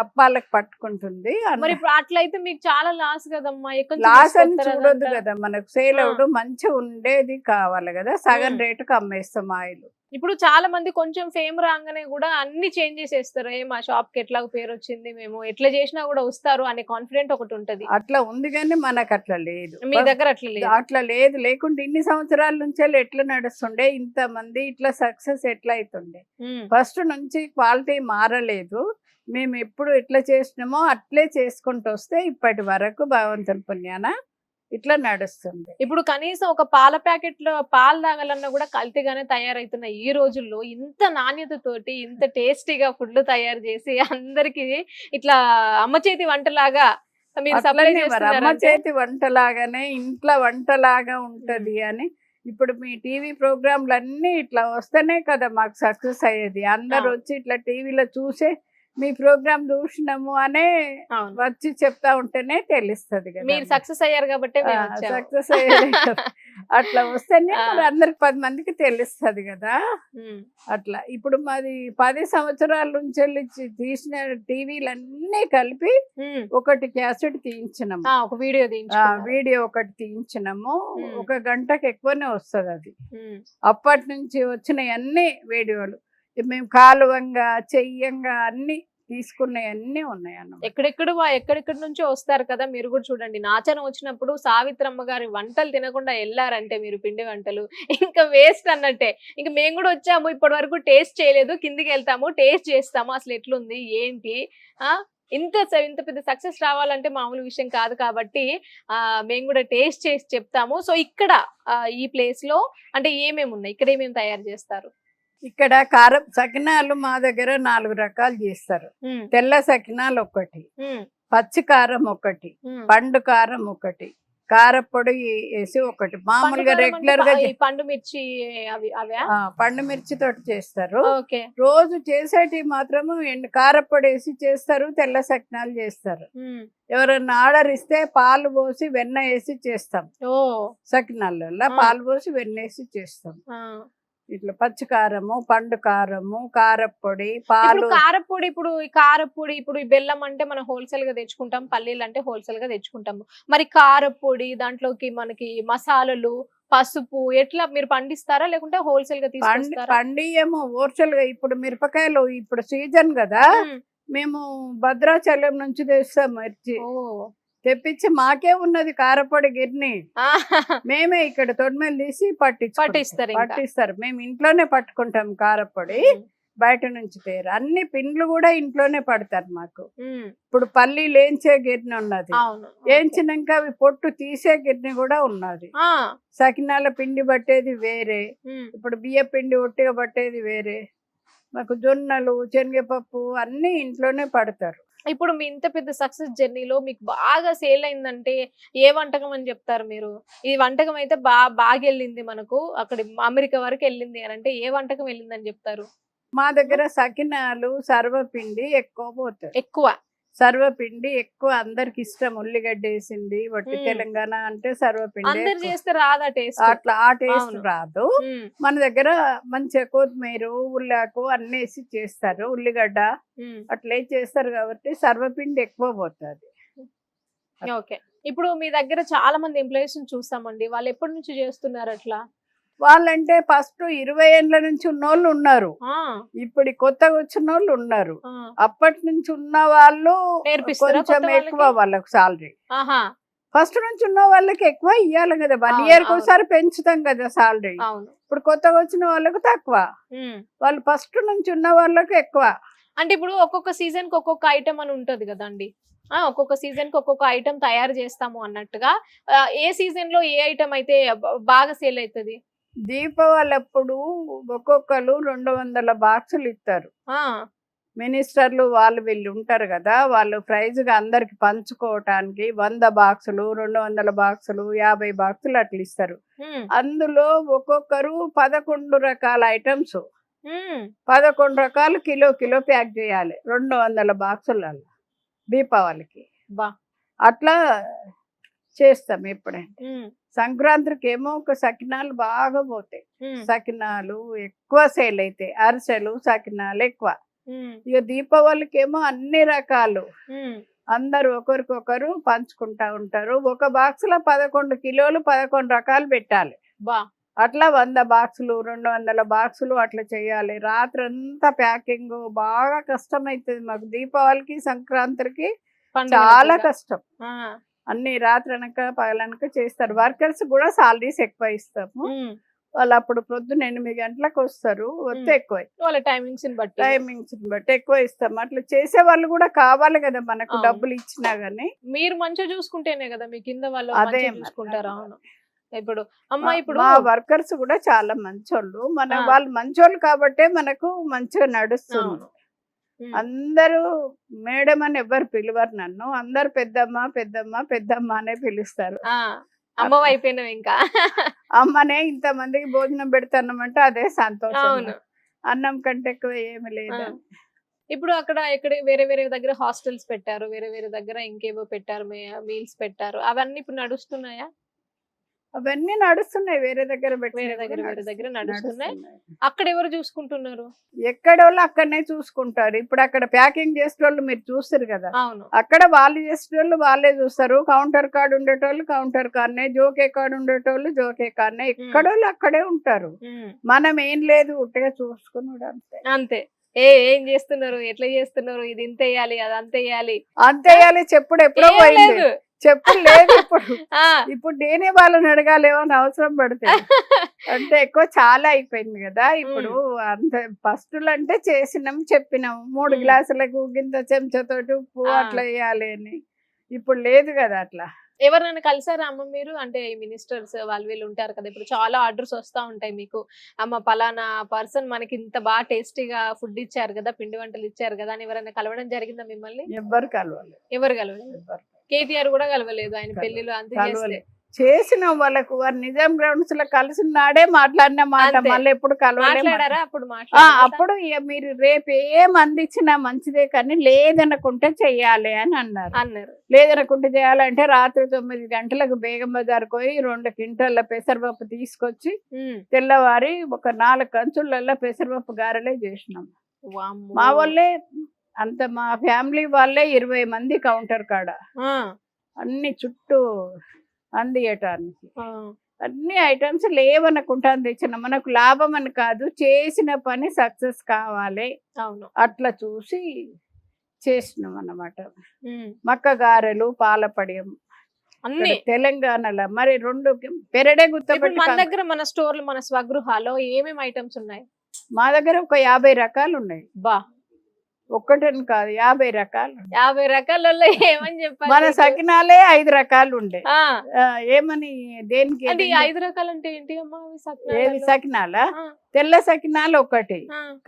Speaker 4: అప్పాలకు పట్టుకుంటుంది.
Speaker 3: మరి ఇప్పుడు అట్లయితే మీకు చాలా లాస్ కదమ్మా.
Speaker 4: లాస్ అని చూడొద్దు కదా, మనకు సేల్ అవడం మంచిగా ఉండేది కావాలి కదా, సగం రేటుకు అమ్మేస్తాం ఆయిల్.
Speaker 3: ఇప్పుడు చాలా మంది కొంచెం ఫేమ్ రాగానే కూడా అన్ని చేంజ్ చేసేస్తారు. మా షాప్ కి ఎట్లా పేరు వచ్చింది, మేము ఎట్లా చేసినా కూడా వస్తారు అనే కాన్ఫిడెంట్ ఒకటి ఉంటది.
Speaker 4: అట్లా ఉంది కానీ మనకు అట్లా లేదు.
Speaker 3: మీ దగ్గర
Speaker 4: అట్లా లేదు. లేకుంటే ఇన్ని సంవత్సరాల నుంచి ఎట్లా నడుస్తుండే, ఇంత మంది ఇట్లా సక్సెస్ ఎట్లా అవుతుండే. ఫస్ట్ నుంచి క్వాలిటీ మారలేదు. మేము ఎప్పుడు ఎట్లా చేసినామో అట్లే చేసుకుంటూ వస్తే ఇప్పటి వరకు భగవంతుని పుణ్యాన ఇట్లా నడుస్తుంది.
Speaker 3: ఇప్పుడు కనీసం ఒక పాల ప్యాకెట్ లో పాలు తాగాలన్నా కూడా కల్తీగానే తయారైతున్న ఈ రోజుల్లో ఇంత నాణ్యతతోటి ఇంత టేస్టీగా ఫుడ్లు తయారు చేసి అందరికి ఇట్లా అమ్మ చేతి వంటలాగా మీరు సప్లై చేస్తున్నారు.
Speaker 4: అమ్మ చేతి వంటలాగానే ఇంట్లో వంటలాగా ఉంటది అని ఇప్పుడు మీ టీవీ ప్రోగ్రాంలు అన్ని ఇట్లా వస్తేనే కదా మాకు సక్సెస్ అయ్యేది. అందరు వచ్చి ఇట్లా టీవీలో చూసే మీ ప్రోగ్రామ్ చూసినాము అనే వచ్చి చెప్తా ఉంటేనే తెలుస్తుంది కదా.
Speaker 3: మీరు సక్సెస్ అయ్యారు కాబట్టి
Speaker 4: సక్సెస్ అయ్యారు. అట్లా వస్తేనే అందరికి 10 మందికి తెలుస్తుంది కదా. అట్లా ఇప్పుడు మాది 10 సంవత్సరాల నుంచి తీసిన టీవీలన్నీ కలిపి ఒకటి క్యాసెట్ తీయించినాము, వీడియో ఒకటి తీయించినాము. 1 గంటకు ఎక్కువనే వస్తుంది అది. అప్పటి నుంచి వచ్చినాయి అన్ని వీడియోలు మేము కాలువంగా చెయ్యంగా అన్ని తీసుకున్నాయన్నీ ఉన్నాయి అన్న.
Speaker 3: ఎక్కడెక్కడి నుంచో వస్తారు కదా. మీరు కూడా చూడండి, నాచన వచ్చినప్పుడు సావిత్రమ్మ గారి వంటలు తినకుండా వెళ్ళారంటే మీరు పిండి వంటలు ఇంకా వేస్ట్ అన్నట్టే. ఇంకా మేము కూడా వచ్చాము, ఇప్పటి వరకు టేస్ట్ చేయలేదు, కిందికి వెళ్తాము టేస్ట్ చేస్తాము అసలు ఎట్లుంది ఏంటి ఇంత పెద్ద సక్సెస్ రావాలంటే మామూలు విషయం కాదు కాబట్టి మేము కూడా టేస్ట్ చేసి చెప్తాము. సో ఇక్కడ ఈ ప్లేస్ లో అంటే ఏమేమి ఉన్నాయి, ఇక్కడ ఏమేమి తయారు చేస్తారు?
Speaker 4: ఇక్కడ కారం సకినాలు మా దగ్గర 4 రకాలు చేస్తారు. తెల్ల సకినాలు ఒకటి, పచ్చి కారం ఒకటి, పండు కారం ఒకటి, కారపొడి వేసి ఒకటి, మామూలుగా రెగ్యులర్ గా
Speaker 3: పండు మిర్చి
Speaker 4: పండు మిర్చి తోటి చేస్తారు. రోజు చేసేటి మాత్రము కారపొడి వేసి చేస్తారు, తెల్ల సకినాలు చేస్తారు. ఎవరైనా ఆర్డర్ ఇస్తే పాలు పోసి వెన్న వేసి చేస్తాం. సకినాలలో పాలు పోసి వెన్న వేసి చేస్తాం. ఇట్లా పచ్చి కారము, పండు కారము, కారపొడి, పాలు.
Speaker 3: కారపొడి ఇప్పుడు ఈ బెల్లం అంటే మనం హోల్సేల్ గా తెచ్చుకుంటాం, పల్లీలు అంటే హోల్సేల్ గా తెచ్చుకుంటాము. మరి కారపొడి దాంట్లోకి మనకి మసాలాలు, పసుపు ఎట్లా మీరు పండిస్తారా లేకుంటే హోల్సేల్ గా తీసుకొస్తారా?
Speaker 4: పండియేమో హోల్సేల్ గా. ఇప్పుడు మిరపకాయలు ఇప్పుడు సీజన్ కదా, మేము భద్రాచలం నుంచి తెస్తాం మిర్చి. తెప్పించి మాకే ఉన్నది కారపొడి గిర్ని, మేమే ఇక్కడ తొడిమేలు తీసి పట్టిస్తారు. మేము ఇంట్లోనే పట్టుకుంటాం కారపొడి, బయట నుంచి తేరు. అన్ని పిండ్లు కూడా ఇంట్లోనే పడతారు మాకు. ఇప్పుడు పల్లీలు వేయించే గిర్ని ఉన్నది, వేయించినాక అవి పొట్టు తీసే గిర్ని కూడా ఉన్నది. సకినాల పిండి పట్టేది వేరే, ఇప్పుడు బియ్య పిండి ఒట్టిగా పట్టేది వేరే. మాకు జొన్నలు, శనగపప్పు అన్ని ఇంట్లోనే పడతారు.
Speaker 3: ఇప్పుడు మీ ఇంత పెద్ద సక్సెస్ జర్నీలో మీకు బాగా సేల్ అయిందంటే ఏ వంటకం అని చెప్తారు మీరు? ఈ వంటకం అయితే బాగా వెళ్ళింది, మనకు అక్కడ అమెరికా వరకు వెళ్ళింది అని అంటే ఏ వంటకం వెళ్ళిందని చెప్తారు?
Speaker 4: మా దగ్గర సకినాలు, సర్వపిండి ఎక్కువ పోతాయి. సర్వపిండి ఎక్కువ అందరికి ఇష్టం. ఉల్లిగడ్డ వేసింది వట్టి తెలంగాణ అంటే సర్వపిండి
Speaker 3: చేస్తే రాదా టేస్ట్?
Speaker 4: అట్లా ఆ టేస్ట్ రాదు. మన దగ్గర మంచిగా కొత్తిమీర, ఉల్లాకు అన్ని వేసి చేస్తారు, ఉల్లిగడ్డ అట్లే చేస్తారు కాబట్టి సర్వపిండి ఎక్కువ పోతుంది.
Speaker 3: ఓకే. ఇప్పుడు మీ దగ్గర చాలా మంది ఎంప్లాయీస్ చూస్తామండి, వాళ్ళు ఎప్పటి నుంచి చేస్తున్నారు అట్లా?
Speaker 4: వాళ్ళంటే ఫస్ట్ 20 ఏళ్ళ నుంచి ఉన్నోళ్ళు ఉన్నారు, ఇప్పుడు కొత్తగా వచ్చిన వాళ్ళు ఉన్నారు. అప్పటి నుంచి ఉన్న వాళ్ళు కొంచెం ఎక్కువ, వాళ్ళకు సాలరీ ఫస్ట్ నుంచి ఉన్న వాళ్ళకి ఎక్కువ ఇవ్వాలి కదా, 1 ఇయర్ ఒకసారి పెంచుతాం కదా సాలరీ. ఇప్పుడు కొత్తగా వచ్చిన వాళ్ళకు తక్కువ, వాళ్ళు ఫస్ట్ నుంచి ఉన్న వాళ్ళకి ఎక్కువ.
Speaker 3: అంటే ఇప్పుడు ఒక్కొక్క సీజన్ కి ఒక్కొక్క ఐటమ్ అని ఉంటది కదండి, ఒక్కొక్క సీజన్ కి ఒక్కొక్క ఐటమ్ తయారు చేస్తాము అన్నట్టుగా ఏ సీజన్ లో ఏ ఐటమ్ అయితే బాగా సేల్ అవుతుంది?
Speaker 4: దీపావళి అప్పుడు ఒక్కొక్కరు 200 బాక్సులు ఇస్తారు. మినిస్టర్లు వాళ్ళు వీళ్ళు ఉంటారు కదా, వాళ్ళు ప్రైజ్ గా అందరికి పంచుకోవటానికి 100 బాక్సులు, 200 బాక్సులు, 50 బాక్సులు అట్లా ఇస్తారు. అందులో ఒక్కొక్కరు 11 రకాల ఐటమ్స్, 11 రకాలు కిలో ప్యాక్ చేయాలి 200 బాక్సులలో దీపావళికి. అట్లా చేస్తాం. ఎప్పుడైనా సంక్రాంతికి ఏమో ఒక సకినాలు బాగా పోతాయి, సకినాలు ఎక్కువ సేల్ అవుతాయి, అరిసెలు, సకినాలు ఎక్కువ. ఇక దీపావళికి ఏమో అన్ని రకాలు, అందరు ఒకరికొకరు పంచుకుంటా ఉంటారు. ఒక బాక్స్ లో 11 కిలోలు 11 రకాలు పెట్టాలి. అట్లా 100 బాక్సులు, 200 బాక్సులు అట్లా చేయాలి. రాత్రి అంతా ప్యాకింగ్ బాగా కష్టం అవుతుంది మాకు. దీపావళికి, సంక్రాంతికి చాలా కష్టం. అన్ని రాత్రి అనక పగలనక చేస్తారు. వర్కర్స్ కూడా సాలరీస్ ఎక్కువ ఇస్తాము. వాళ్ళు అప్పుడు పొద్దున్న 8 గంటలకు వస్తారు, వస్తే ఎక్కువ
Speaker 3: వాళ్ళ టైమింగ్స్
Speaker 4: బట్టి ఎక్కువ ఇస్తాం. అట్లా చేసే వాళ్ళు కూడా కావాలి కదా మనకు, డబ్బులు ఇచ్చినా గానీ.
Speaker 3: మీరు మంచిగా చూసుకుంటేనే కదా మీ కింద వాళ్ళు
Speaker 4: అదే
Speaker 3: చూసుకుంటారు. ఇప్పుడు
Speaker 4: మా వర్కర్స్ కూడా చాలా మంచోళ్ళు, వాళ్ళు మంచోళ్ళు కాబట్టే మనకు మంచిగా నడుస్తుంది. అందరూ మేడం అని ఎవరు పిలువరు నన్ను, అందరు పెద్దమ్మ పెద్దమ్మ పెద్దమ్మ అనే పిలుస్తారు.
Speaker 3: అమ్మ అయిపోయినావు ఇంకా,
Speaker 4: అమ్మనే ఇంతమందికి భోజనం పెడతానమంటే అదే సంతోషం. అన్నం కంటే ఎక్కువ ఏమి లేదు.
Speaker 3: ఇప్పుడు అక్కడ వేరే వేరే దగ్గర హాస్టల్స్ పెట్టారు, వేరే వేరే దగ్గర ఇంకేవో పెట్టారు, మీల్స్ పెట్టారు, అవన్నీ ఇప్పుడు నడుస్తున్నాయా?
Speaker 4: అవన్నీ నడుస్తున్నాయి, వేరే దగ్గర
Speaker 3: నడుస్తున్నాయి. అక్కడ ఎవరు చూసుకుంటున్నారు?
Speaker 4: ఎక్కడ వాళ్ళు అక్కడనే చూసుకుంటారు. ఇప్పుడు అక్కడ ప్యాకింగ్ చేసే వాళ్ళు మీరు చూస్తారు కదా, అక్కడ వాళ్ళు చేసే వాళ్ళు వాళ్ళే చూస్తారు. కౌంటర్ కార్డ్ ఉండేటోళ్ళు కౌంటర్ కార్డ్నే, జోకే కార్డ్ ఉండేటోళ్ళు జోకే కార్డ్నే, ఎక్కడ వాళ్ళు అక్కడే ఉంటారు. మనం ఏం లేదు, ఉట్టిగా చూసుకున్నాడు
Speaker 3: అంతే. ఏం చేస్తున్నారు, ఎట్లా చేస్తున్నారు, ఇది ఇంత వేయాలి, అది అంత వేయాలి
Speaker 4: చెప్పుడు ఎప్పుడో పోయింది. చెప్పులు లేదు ఇప్పుడు.
Speaker 3: ఆ,
Speaker 4: ఇప్పుడు నేనే వాళ్ళని అడగాలేమో అని అవసరం పడుతుంది. అంటే ఎక్కువ చాలా అయిపోయింది కదా ఇప్పుడు. అంత ఫస్టులు అంటే చేసినాం, చెప్పినాం 3 గ్లాసులకు గింత చెంచాతోటి ఉప్పు అట్లా వేయాలి అని. ఇప్పుడు లేదు కదా అట్లా.
Speaker 3: ఎవరినైనా కలిసారా అమ్మ మీరు? అంటే మినిస్టర్స్ వాళ్ళు వీళ్ళు ఉంటారు కదా, ఇప్పుడు చాలా ఆర్డర్స్ వస్తా ఉంటాయి మీకు, అమ్మ పలానా పర్సన్ మనకి ఇంత బాగా టేస్టీగా ఫుడ్ ఇచ్చారు కదా, పిండి వంటలు ఇచ్చారు కదా అని ఎవరైనా కలవడం జరిగిందా మిమ్మల్ని?
Speaker 4: ఎవ్వరు కలవాలి.
Speaker 3: ఎవరు కలవలేదు? కేటీఆర్ కూడా కలవలేదు ఆయన పెళ్లిలో అంత చేస్తే.
Speaker 4: చేసిన వాళ్ళకు నిజాం గ్రౌండ్స్ లో కలిసిన నాడే మాట్లాడిన మాట
Speaker 3: అంతే.
Speaker 4: మళ్ళీ ఎప్పుడు కలవలే.
Speaker 3: మాట్లాడారా అప్పుడు?
Speaker 4: అప్పుడు ఇక మీరు రేపు ఏం అందించినా మంచిదే కానీ లేదనుకుంటే చెయ్యాలి అని అన్నారు. లేదనుకుంటే చేయాలంటే రాత్రి 9 గంటలకు బేగం బజార్ పోయి 2 క్వింటాల పెసరపప్పు తీసుకొచ్చి తెల్లవారి ఒక 4 కంచులలో పెసరపప్పు గారెలే చేసినాం. మా వాళ్ళే అంత, మా ఫ్యామిలీ వాళ్ళే 20 మంది కౌంటర్ కాడ అన్ని చుట్టూ అందియటానికి అన్ని ఐటమ్స్ లేవనుకుంటా తెచ్చిన. మనకు లాభం అని కాదు, చేసిన పని సక్సెస్ కావాలి.
Speaker 3: అవును,
Speaker 4: అట్లా చూసి చేసినాం అన్నమాట. మక్క గారెలు, పాలపడియం
Speaker 3: అన్ని
Speaker 4: తెలంగాణలో మరి 2 పెరడే గుర్తుపెట్టి.
Speaker 3: మన దగ్గర మన స్టోర్లు మన స్వగృహాలో ఏమేమి ఐటమ్స్ ఉన్నాయి?
Speaker 4: మా దగ్గర ఒక 50 రకాలు ఉన్నాయి.
Speaker 3: బా,
Speaker 4: ఒక్కటని కాదు 50 రకాలు.
Speaker 3: 50 రకాలలో ఏమని చెప్పాలి?
Speaker 4: మన సకినాలే 5 రకాలు ఉండే. ఏమని దేనికి?
Speaker 3: 5 రకాలు అంటే ఏంటి అమ్మా?
Speaker 4: ఏవి సకినాల? తెల్ల సకినాలు 1,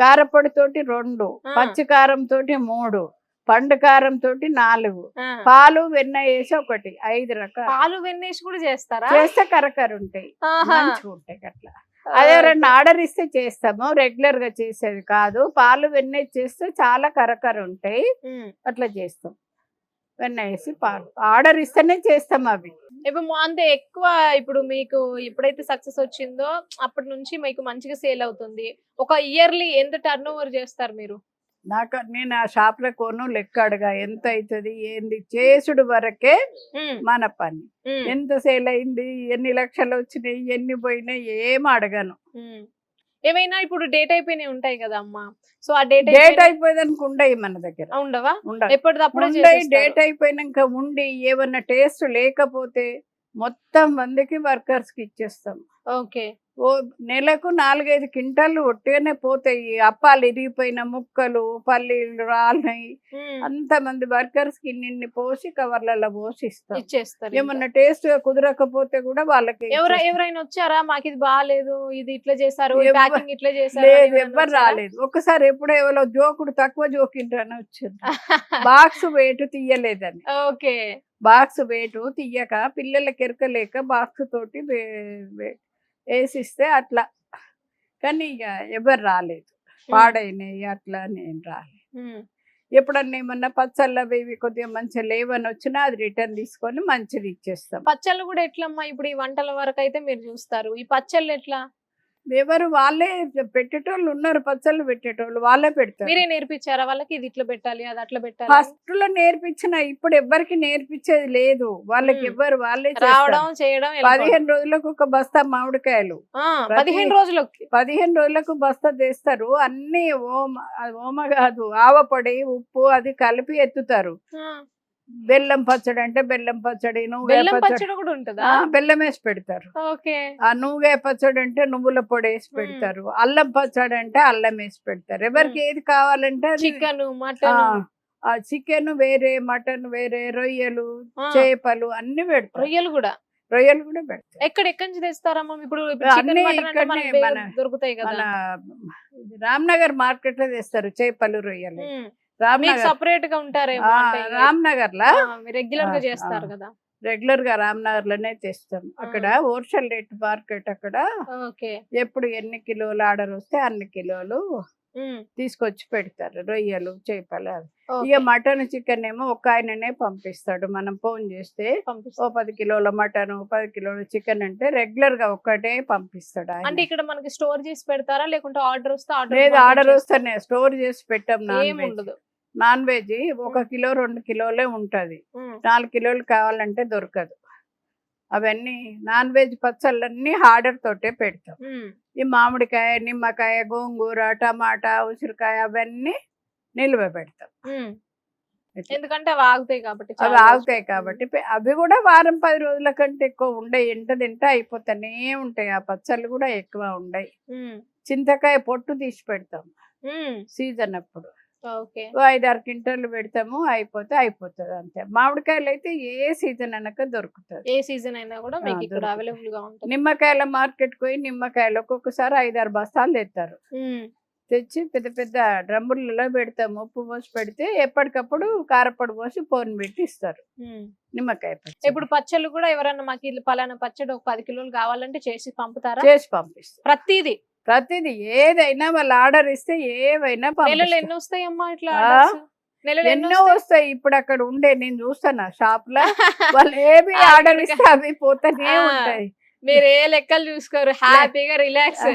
Speaker 4: కారపొడి తోటి 2, పచ్చి కారం తోటి 3, పండు కారం తోటి 4, పాలు వెన్న వేసి 1, 5 రకాలు.
Speaker 3: పాలు వెన్న వేసి కూడా చేస్తారా?
Speaker 4: చేస్తే కరకర ఉంటాయి, మంచిగా ఉంటాయి అట్లా. అదే 2 ఆర్డర్ ఇస్తే చేస్తాము, రెగ్యులర్ గా చేసేది కాదు. పాలు వెన్న చేస్తే చాలా కరకర ఉంటాయి, అట్లా చేస్తాం. వెన్న వేసి పాలు ఆర్డర్ ఇస్తేనే చేస్తాం అవి.
Speaker 3: ఇప్పుడు అంతే ఎక్కువ. ఇప్పుడు మీకు ఎప్పుడైతే సక్సెస్ వచ్చిందో అప్పటి నుంచి మీకు మంచిగా సేల్ అవుతుంది. ఒక ఇయర్లీ ఎంత టర్న్ ఓవర్ చేస్తారు మీరు?
Speaker 4: నేను ఆ షాప్ లో కొను లెక్క అడగా, ఎంత అవుతుంది ఏంది చేసుడు వరకే మన పని. ఎంత సేల్ అయింది, ఎన్ని లక్షలు వచ్చినాయి, ఎన్ని పోయినాయి ఏం అడగను.
Speaker 3: ఏమైనా ఇప్పుడు డేట్ అయిపోయినాయి ఉంటాయి కదా అమ్మా, సో ఆ
Speaker 4: డేట్ అయిపోయేదానికి ఉండయి మన దగ్గర.
Speaker 3: ఉండవా?
Speaker 4: ఉండవు.
Speaker 3: ఎప్పటికప్పుడు
Speaker 4: డేట్ అయిపోయినాక ఉండి ఏమన్నా టేస్ట్ లేకపోతే మొత్తం మందికి వర్కర్స్ కి ఇచ్చేస్తాం.
Speaker 3: ఓకే.
Speaker 4: నెలకు 4-5 క్వింటాలు ఒట్టిగానే పోతాయి. అప్పాలు ఇరిగిపోయిన ముక్కలు, పల్లీలు రాలినాయి, అంతమంది వర్కర్స్ కి ఇన్ని పోసి కవర్లలో పోసి ఇచ్చేస్తారు. ఏమన్నా టేస్ట్ కుదరకపోతే కూడా వాళ్ళకి.
Speaker 3: ఎవరైనా వచ్చారా మాకు ఇది బాగాలేదు, ఇది ఇట్లా చేశారు, ఇట్లా చేశారు?
Speaker 4: లేదు, ఎవ్వరు రాలేదు. ఒక్కసారి ఎప్పుడో ఎవరో జోకుడు తక్కువ జోకిండ్రని వచ్చారు. బాక్స్ వెయిట్ తీయలేదని.
Speaker 3: ఓకే.
Speaker 4: బాక్స్ వెయిట్ తీయక పిల్లలకి ఎరకలేక బాక్స్ తోటి వేసిస్తే అట్లా. కానీ ఇక ఎవరు రాలేదు, పాడైనాయి అట్లా నేను రాలేదు. ఎప్పుడన్నా ఏమన్నా పచ్చళ్ళు అవి కొద్దిగా మంచిగా లేవని వచ్చినా అది రిటర్న్ తీసుకొని మంచిది ఇచ్చేస్తాం.
Speaker 3: పచ్చళ్ళు కూడా ఎట్లమ్మా? ఇప్పుడు ఈ వంటల వరకు అయితే మీరు చూస్తారు, ఈ పచ్చళ్ళు ఎట్లా?
Speaker 4: ఎవరు వాళ్ళే పెట్టేటోళ్ళు ఉన్నారు, పచ్చళ్ళు పెట్టేటోళ్ళు వాళ్ళే పెడతారు.
Speaker 3: మీరే నేర్పించారా వాళ్ళకి ఇది ఇట్లా పెట్టాలి, అది అట్లా పెట్టాలి?
Speaker 4: ఫస్ట్ లో నేర్పించిన, ఇప్పుడు ఎవ్వరికి నేర్పించేది లేదు వాళ్ళకి. ఎవ్వరు వాళ్ళే
Speaker 3: రావడం చేయడం.
Speaker 4: 15 రోజులకు ఒక బస్తా మామిడికాయలు, 15 రోజులకు బస్తా తెస్తారు. అన్ని ఓమ కాదు, ఆవపొడి, ఉప్పు అది కలిపి ఎత్తుతారు. బెల్లం పచ్చడి అంటే బెల్లం పచ్చడి,
Speaker 3: బెల్లం పచ్చడి కూడా ఉంటుందా?
Speaker 4: బెల్లం వేసి పెడతారు. నూనె పచ్చడి అంటే నువ్వుల పొడి వేసి పెడతారు. అల్లం పచ్చడి అంటే అల్లం వేసి పెడతారు. ఎవరికి ఏది కావాలంటే
Speaker 3: చికెన్, మటన్,
Speaker 4: చికెన్ వేరే, మటన్ వేరే, రొయ్యలు, చేపలు అన్ని పెడతారు.
Speaker 3: రొయ్యలు కూడా
Speaker 4: పెడతారు.
Speaker 3: ఎక్కడి నుంచి తెస్తారమ్మా? ఇప్పుడు దొరుకుతాయి కదా,
Speaker 4: రామ్నగర్ మార్కెట్ లో తెస్తారు చేపలు, రొయ్యలు.
Speaker 3: సపరేట్ గా ఉంటారేమో
Speaker 4: రామ్నగర్ లా
Speaker 3: రెగ్యులర్ గా చేస్తారు కదా.
Speaker 4: రెగ్యులర్ గా రామ్నగర్ లోనే తెస్తాం. అక్కడ హోల్సేల్ రేట్ మార్కెట్ అక్కడ. ఎప్పుడు ఎన్ని కిలోలు ఆర్డర్ వస్తే అన్ని కిలోలు తీసుకొచ్చి పెడతారు, రొయ్యలు, చేపలు. ఇక మటన్, చికెన్ ఏమో ఒక ఆయననే పంపిస్తాడు. మనం ఫోన్ చేస్తే 10 కిలోల మటన్, 10 కిలోల చికెన్ అంటే రెగ్యులర్ గా ఒక్కటే పంపిస్తాడు.
Speaker 3: అంటే ఇక్కడ మనకి స్టోర్ చేసి పెడతారా లేకుంటే ఆర్డర్ వస్తే?
Speaker 4: లేదు, ఆర్డర్ వస్తేనే స్టోర్ చేసి పెట్టాం. నాన్ వెజ్ 1 కిలో 2 కిలోలే ఉంటది, 4 కిలోలు కావాలంటే దొరకదు. అవన్నీ నాన్ వెజ్ పచ్చళ్ళన్నీ ఆర్డర్ తోటే పెడతాం. ఈ మామిడికాయ, నిమ్మకాయ, గోంగూర, టమాటా, ఉసిరికాయ అవన్నీ నిల్వ పెడతాం.
Speaker 3: ఎందుకంటే అవి ఆగుతాయి కాబట్టి
Speaker 4: అవి ఆగుతాయి కాబట్టి అవి కూడా వారం 10 రోజుల కంటే ఎక్కువ ఉండయి. ఎంట తింటే అయిపోతానే ఉంటాయి. ఆ పచ్చళ్ళు కూడా ఎక్కువ ఉండయి. చింతకాయ పొట్టు తీసి పెడతాం సీజన్ అప్పుడు. 5-6 క్వింటాలు పెడతాము, అయిపోతుంది అంతే. మామిడికాయలు అయితే ఏ సీజన్ అనక దొరుకుతుంది.
Speaker 3: ఏ సీజన్ అయినా కూడా మీకు ఇక్కడ అవైలబుల్ గా ఉంటుంది.
Speaker 4: నిమ్మకాయల మార్కెట్ పోయి నిమ్మకాయలు ఒక్కొక్కసారి 5-6 బస్తాలు తెస్తారు. తెచ్చి పెద్ద పెద్ద డ్రమ్ములలో పెడతాము. ఉప్పు పోసి పెడితే ఎప్పటికప్పుడు కారపొడి పోసి పోని పెట్టి ఇస్తారు నిమ్మకాయ పచ్చడి.
Speaker 3: ఇప్పుడు పచ్చళ్ళు కూడా ఎవరన్నా మాకు ఇది పలానా పచ్చడి ఒక 10 కిలోలు కావాలంటే చేసి పంపుతారా?
Speaker 4: చేసి పంపిస్తారు.
Speaker 3: ప్రతిదీ
Speaker 4: ఏదైనా వాళ్ళు ఆర్డర్ ఇస్తే ఏవైనా
Speaker 3: నెలలు ఎన్ని వస్తాయమ్మా ఇట్లా?
Speaker 4: ఎన్నో వస్తాయి. ఇప్పుడు అక్కడ ఉండే నేను చూస్తాను షాప్ లో వాళ్ళు ఏవి ఆర్డర్ ఇస్తే అవి పోతానే ఉంటాయి.
Speaker 3: మీరు ఏ లెక్కలు చూసుకోరు, హ్యాపీగా రిలాక్స్.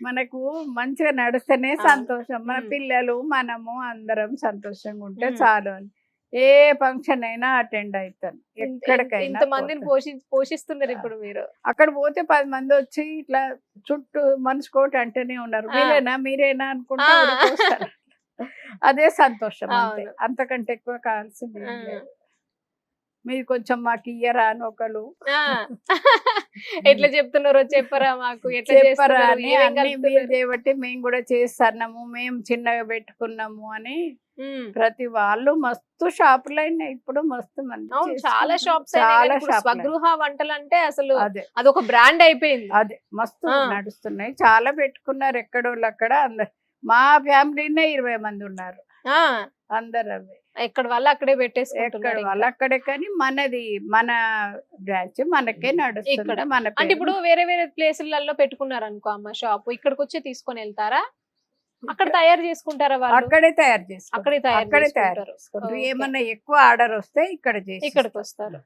Speaker 4: మనకు మంచిగా నడుస్తేనే సంతోషం. మన పిల్లలు మనము అందరం సంతోషంగా ఉంటే చాలు అని ఏ ఫంక్షన్ అయినా అటెండ్ అవుతాను. ఎక్కడికైనా
Speaker 3: ఇంతమందిని పోషిస్తున్నారు. ఇప్పుడు మీరు
Speaker 4: అక్కడ పోతే 10 మంది వచ్చి ఇట్లా చుట్టూ మనసుకోటి అంటేనే ఉన్నారు. మీరేనా అనుకుంటా అదే సంతోషం. అంతకంటే ఎక్కువ కావాల్సింది మీరు కొంచెం మాకు ఇయ్యరా అని ఒకరు
Speaker 3: ఎట్లా చెప్తున్నారో చెప్పరా మాకు,
Speaker 4: చెప్పరా అని. మీరు చేయబట్టి మేము కూడా చేస్తున్నాము, మేము చిన్నగా పెట్టుకున్నాము అని ప్రతి వాళ్ళు మస్తు షాపులు అయినాయి. ఇప్పుడు మస్తు మంది
Speaker 3: చాలా షాప్స్, స్వగృహ వంటలు అంటే అసలు అదొక బ్రాండ్ అయిపోయింది.
Speaker 4: అదే మస్తు నడుస్తున్నాయి. చాలా పెట్టుకున్నారు ఎక్కడోళ్ళు అక్కడ. అందరు మా ఫ్యామిలీనే 20 మంది ఉన్నారు. అందరు అవే
Speaker 3: ఎక్కడ వాళ్ళు అక్కడే పెట్టేసుకుంటారు.
Speaker 4: వాళ్ళు అక్కడే. కానీ మనది మన బ్రాంచ్ మనకే నడుస్తుంది.
Speaker 3: అంటే ఇప్పుడు వేరే వేరే ప్లేసులలో పెట్టుకున్నారు అనుకో అమ్మ షాప్, ఇక్కడికి వచ్చి తీసుకొని వెళ్తారా? అక్కడ తయారు చేసుకుంటారా? వాళ్ళు
Speaker 4: అక్కడే తయారు చేసుకుంటారు.
Speaker 3: అక్కడే తయారు చేసుకుంటారు.
Speaker 4: ఏమన్నా ఎక్కువ ఆర్డర్ వస్తే ఇక్కడికి వస్తారు.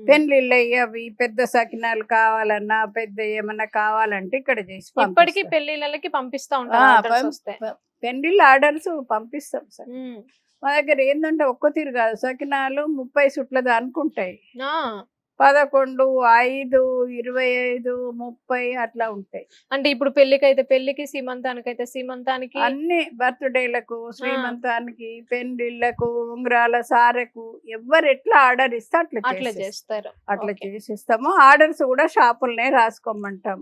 Speaker 4: పెళ్లిళ్ళు అవి పెద్ద సకినాలు కావాలన్నా పెద్ద ఏమన్నా కావాలంటే ఇక్కడ చేసి
Speaker 3: ఇప్పటికీ పెళ్లిళ్ళకి పంపిస్తా ఉంటారు.
Speaker 4: పెళ్లిళ్ళ ఆర్డర్స్ పంపిస్తాం సార్. మా దగ్గర ఏంటంటే ఒక్క తీరు కాదు, సకినాలు 30 సుట్ల దానుకుంటాయి. 11, 5, 25, 30 అట్లా ఉంటాయి.
Speaker 3: అంటే ఇప్పుడు పెళ్లికైతే పెళ్లికి, సీమంతానికైతే సీమంతానికి,
Speaker 4: అన్ని బర్త్డేలకు, శ్రీమంతానికి, పెళ్లిళ్లకు, ఉంగరాల సారెకు ఎవరు ఎట్లా ఆర్డర్ ఇస్తే అట్లా చేస్తారు. అట్లా చేసిస్తాము. ఆర్డర్స్ కూడా షాపులనే రాసుకోమంటాం.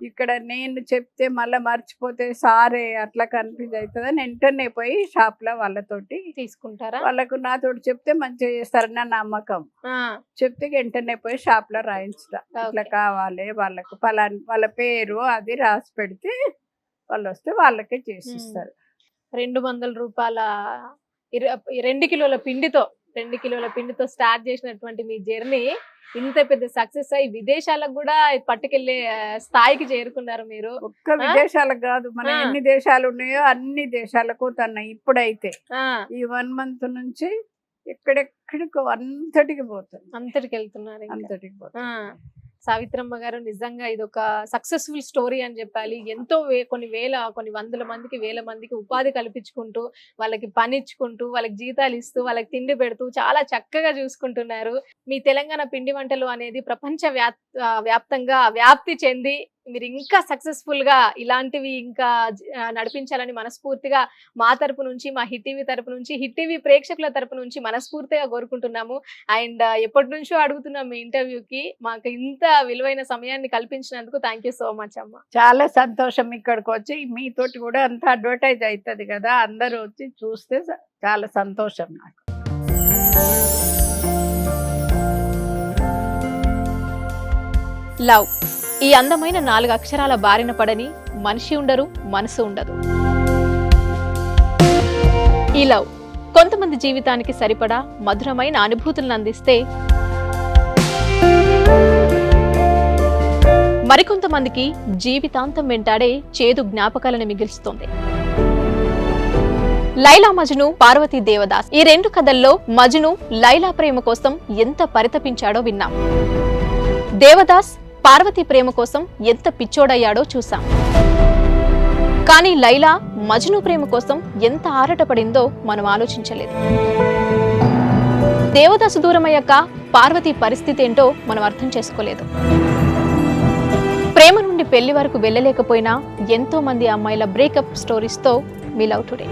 Speaker 4: ఇక్కడ నేను చెప్తే మళ్ళీ మర్చిపోతే సారే అట్లా కన్ఫ్యూజ్ అవుతుందని వెంటనే పోయి షాప్ లో వాళ్ళతోటి
Speaker 3: తీసుకుంటారా?
Speaker 4: వాళ్ళకు నాతోటి చెప్తే మంచిగా చేస్తారని నమ్మకం. చెప్తే వెంటనే పోయి షాప్ లో రాయించుతా. ఇట్లా కావాలి వాళ్ళకు పలాని వాళ్ళ పేరు అది రాసి పెడితే వాళ్ళు వస్తే వాళ్ళకే చేసిస్తారు.
Speaker 3: 200 రూపాయల 2 కిలోల పిండితో స్టార్ట్ చేసినటువంటి మీ జర్నీ ఇంత పెద్ద సక్సెస్ అయ్యి విదేశాలకు కూడా పట్టుకెళ్లే స్థాయికి చేరుకున్నారు మీరు.
Speaker 4: ఒక్క విదేశాలకు కాదు, మన ఎన్ని దేశాలు ఉన్నాయో అన్ని దేశాలకు తన్నాయి. ఇప్పుడైతే ఈ 1 మంత్ నుంచి ఎక్కడెక్కడికి అంతటికి
Speaker 3: వెళ్తున్నారు. సావిత్రమ్మ గారు నిజంగా ఇది ఒక సక్సెస్ఫుల్ స్టోరీ అని చెప్పాలి. ఎంతో కొన్ని వందల మందికి, వేల మందికి ఉపాధి కల్పించుకుంటూ, వాళ్ళకి పని ఇచ్చుకుంటూ, వాళ్ళకి జీతాలు ఇస్తూ, వాళ్ళకి తిండి పెడుతూ చాలా చక్కగా చూసుకుంటున్నారు. మీ తెలంగాణ పిండి వంటలు అనేది ప్రపంచ వ్యాప్తంగా వ్యాప్తి చెంది మీరు ఇంకా సక్సెస్ఫుల్ గా ఇలాంటివి ఇంకా నడిపించాలని మనస్ఫూర్తిగా మా తరపు నుంచి, మా హిట్ టీవీ తరపు నుంచి, హిట్ టీవీ ప్రేక్షకుల తరపు నుంచి మనస్ఫూర్తిగా కోరుకుంటున్నాము. అండ్ ఎప్పటి నుంచో అడుగుతున్నాం మీ ఇంటర్వ్యూకి, మాకు ఇంత విలువైన సమయాన్ని కల్పించినందుకు థ్యాంక్ యూ సో మచ్ అమ్మ.
Speaker 4: చాలా సంతోషం. ఇక్కడికి వచ్చి మీతోటి కూడా అంత అడ్వర్టైజ్ అవుతుంది కదా, అందరూ వచ్చి చూస్తే చాలా సంతోషం నాకు.
Speaker 3: లవ్, ఈ అందమైన 4 అక్షరాల బారిన పడని మనిషి ఉండరు, మనసు ఉండదు. ఈ లవ్ కొంతమంది జీవితానికి సరిపడా మధురమైన అనుభూతులను అందిస్తే, మరికొంతమందికి జీవితాంతం వెంటాడే చేదు జ్ఞాపకాలను మిగిల్స్తుంది. లైలా మజ్ను, పార్వతీ దేవదాస్, ఈ 2 కథల్లో మజ్ను లైలా ప్రేమ కోసం ఎంత పరితపించాడో విన్నాం. దేవదాస్ పార్వతి ప్రేమ కోసం ఎంత పిచ్చోడయ్యాడో చూసాం. కానీ లైలా మజ్ను ప్రేమ కోసం ఎంత ఆరాటపడిందో మనం ఆలోచించలేదు. దేవదాసు దూరమయ్యాక పార్వతి పరిస్థితి ఏంటో మనం అర్థం చేసుకోలేదు. ప్రేమ నుండి పెళ్లి వరకు వెళ్ళలేకపోయినా ఎంతో మంది అమ్మాయిల బ్రేకప్ స్టోరీస్తో మీ లవ్ టుడే.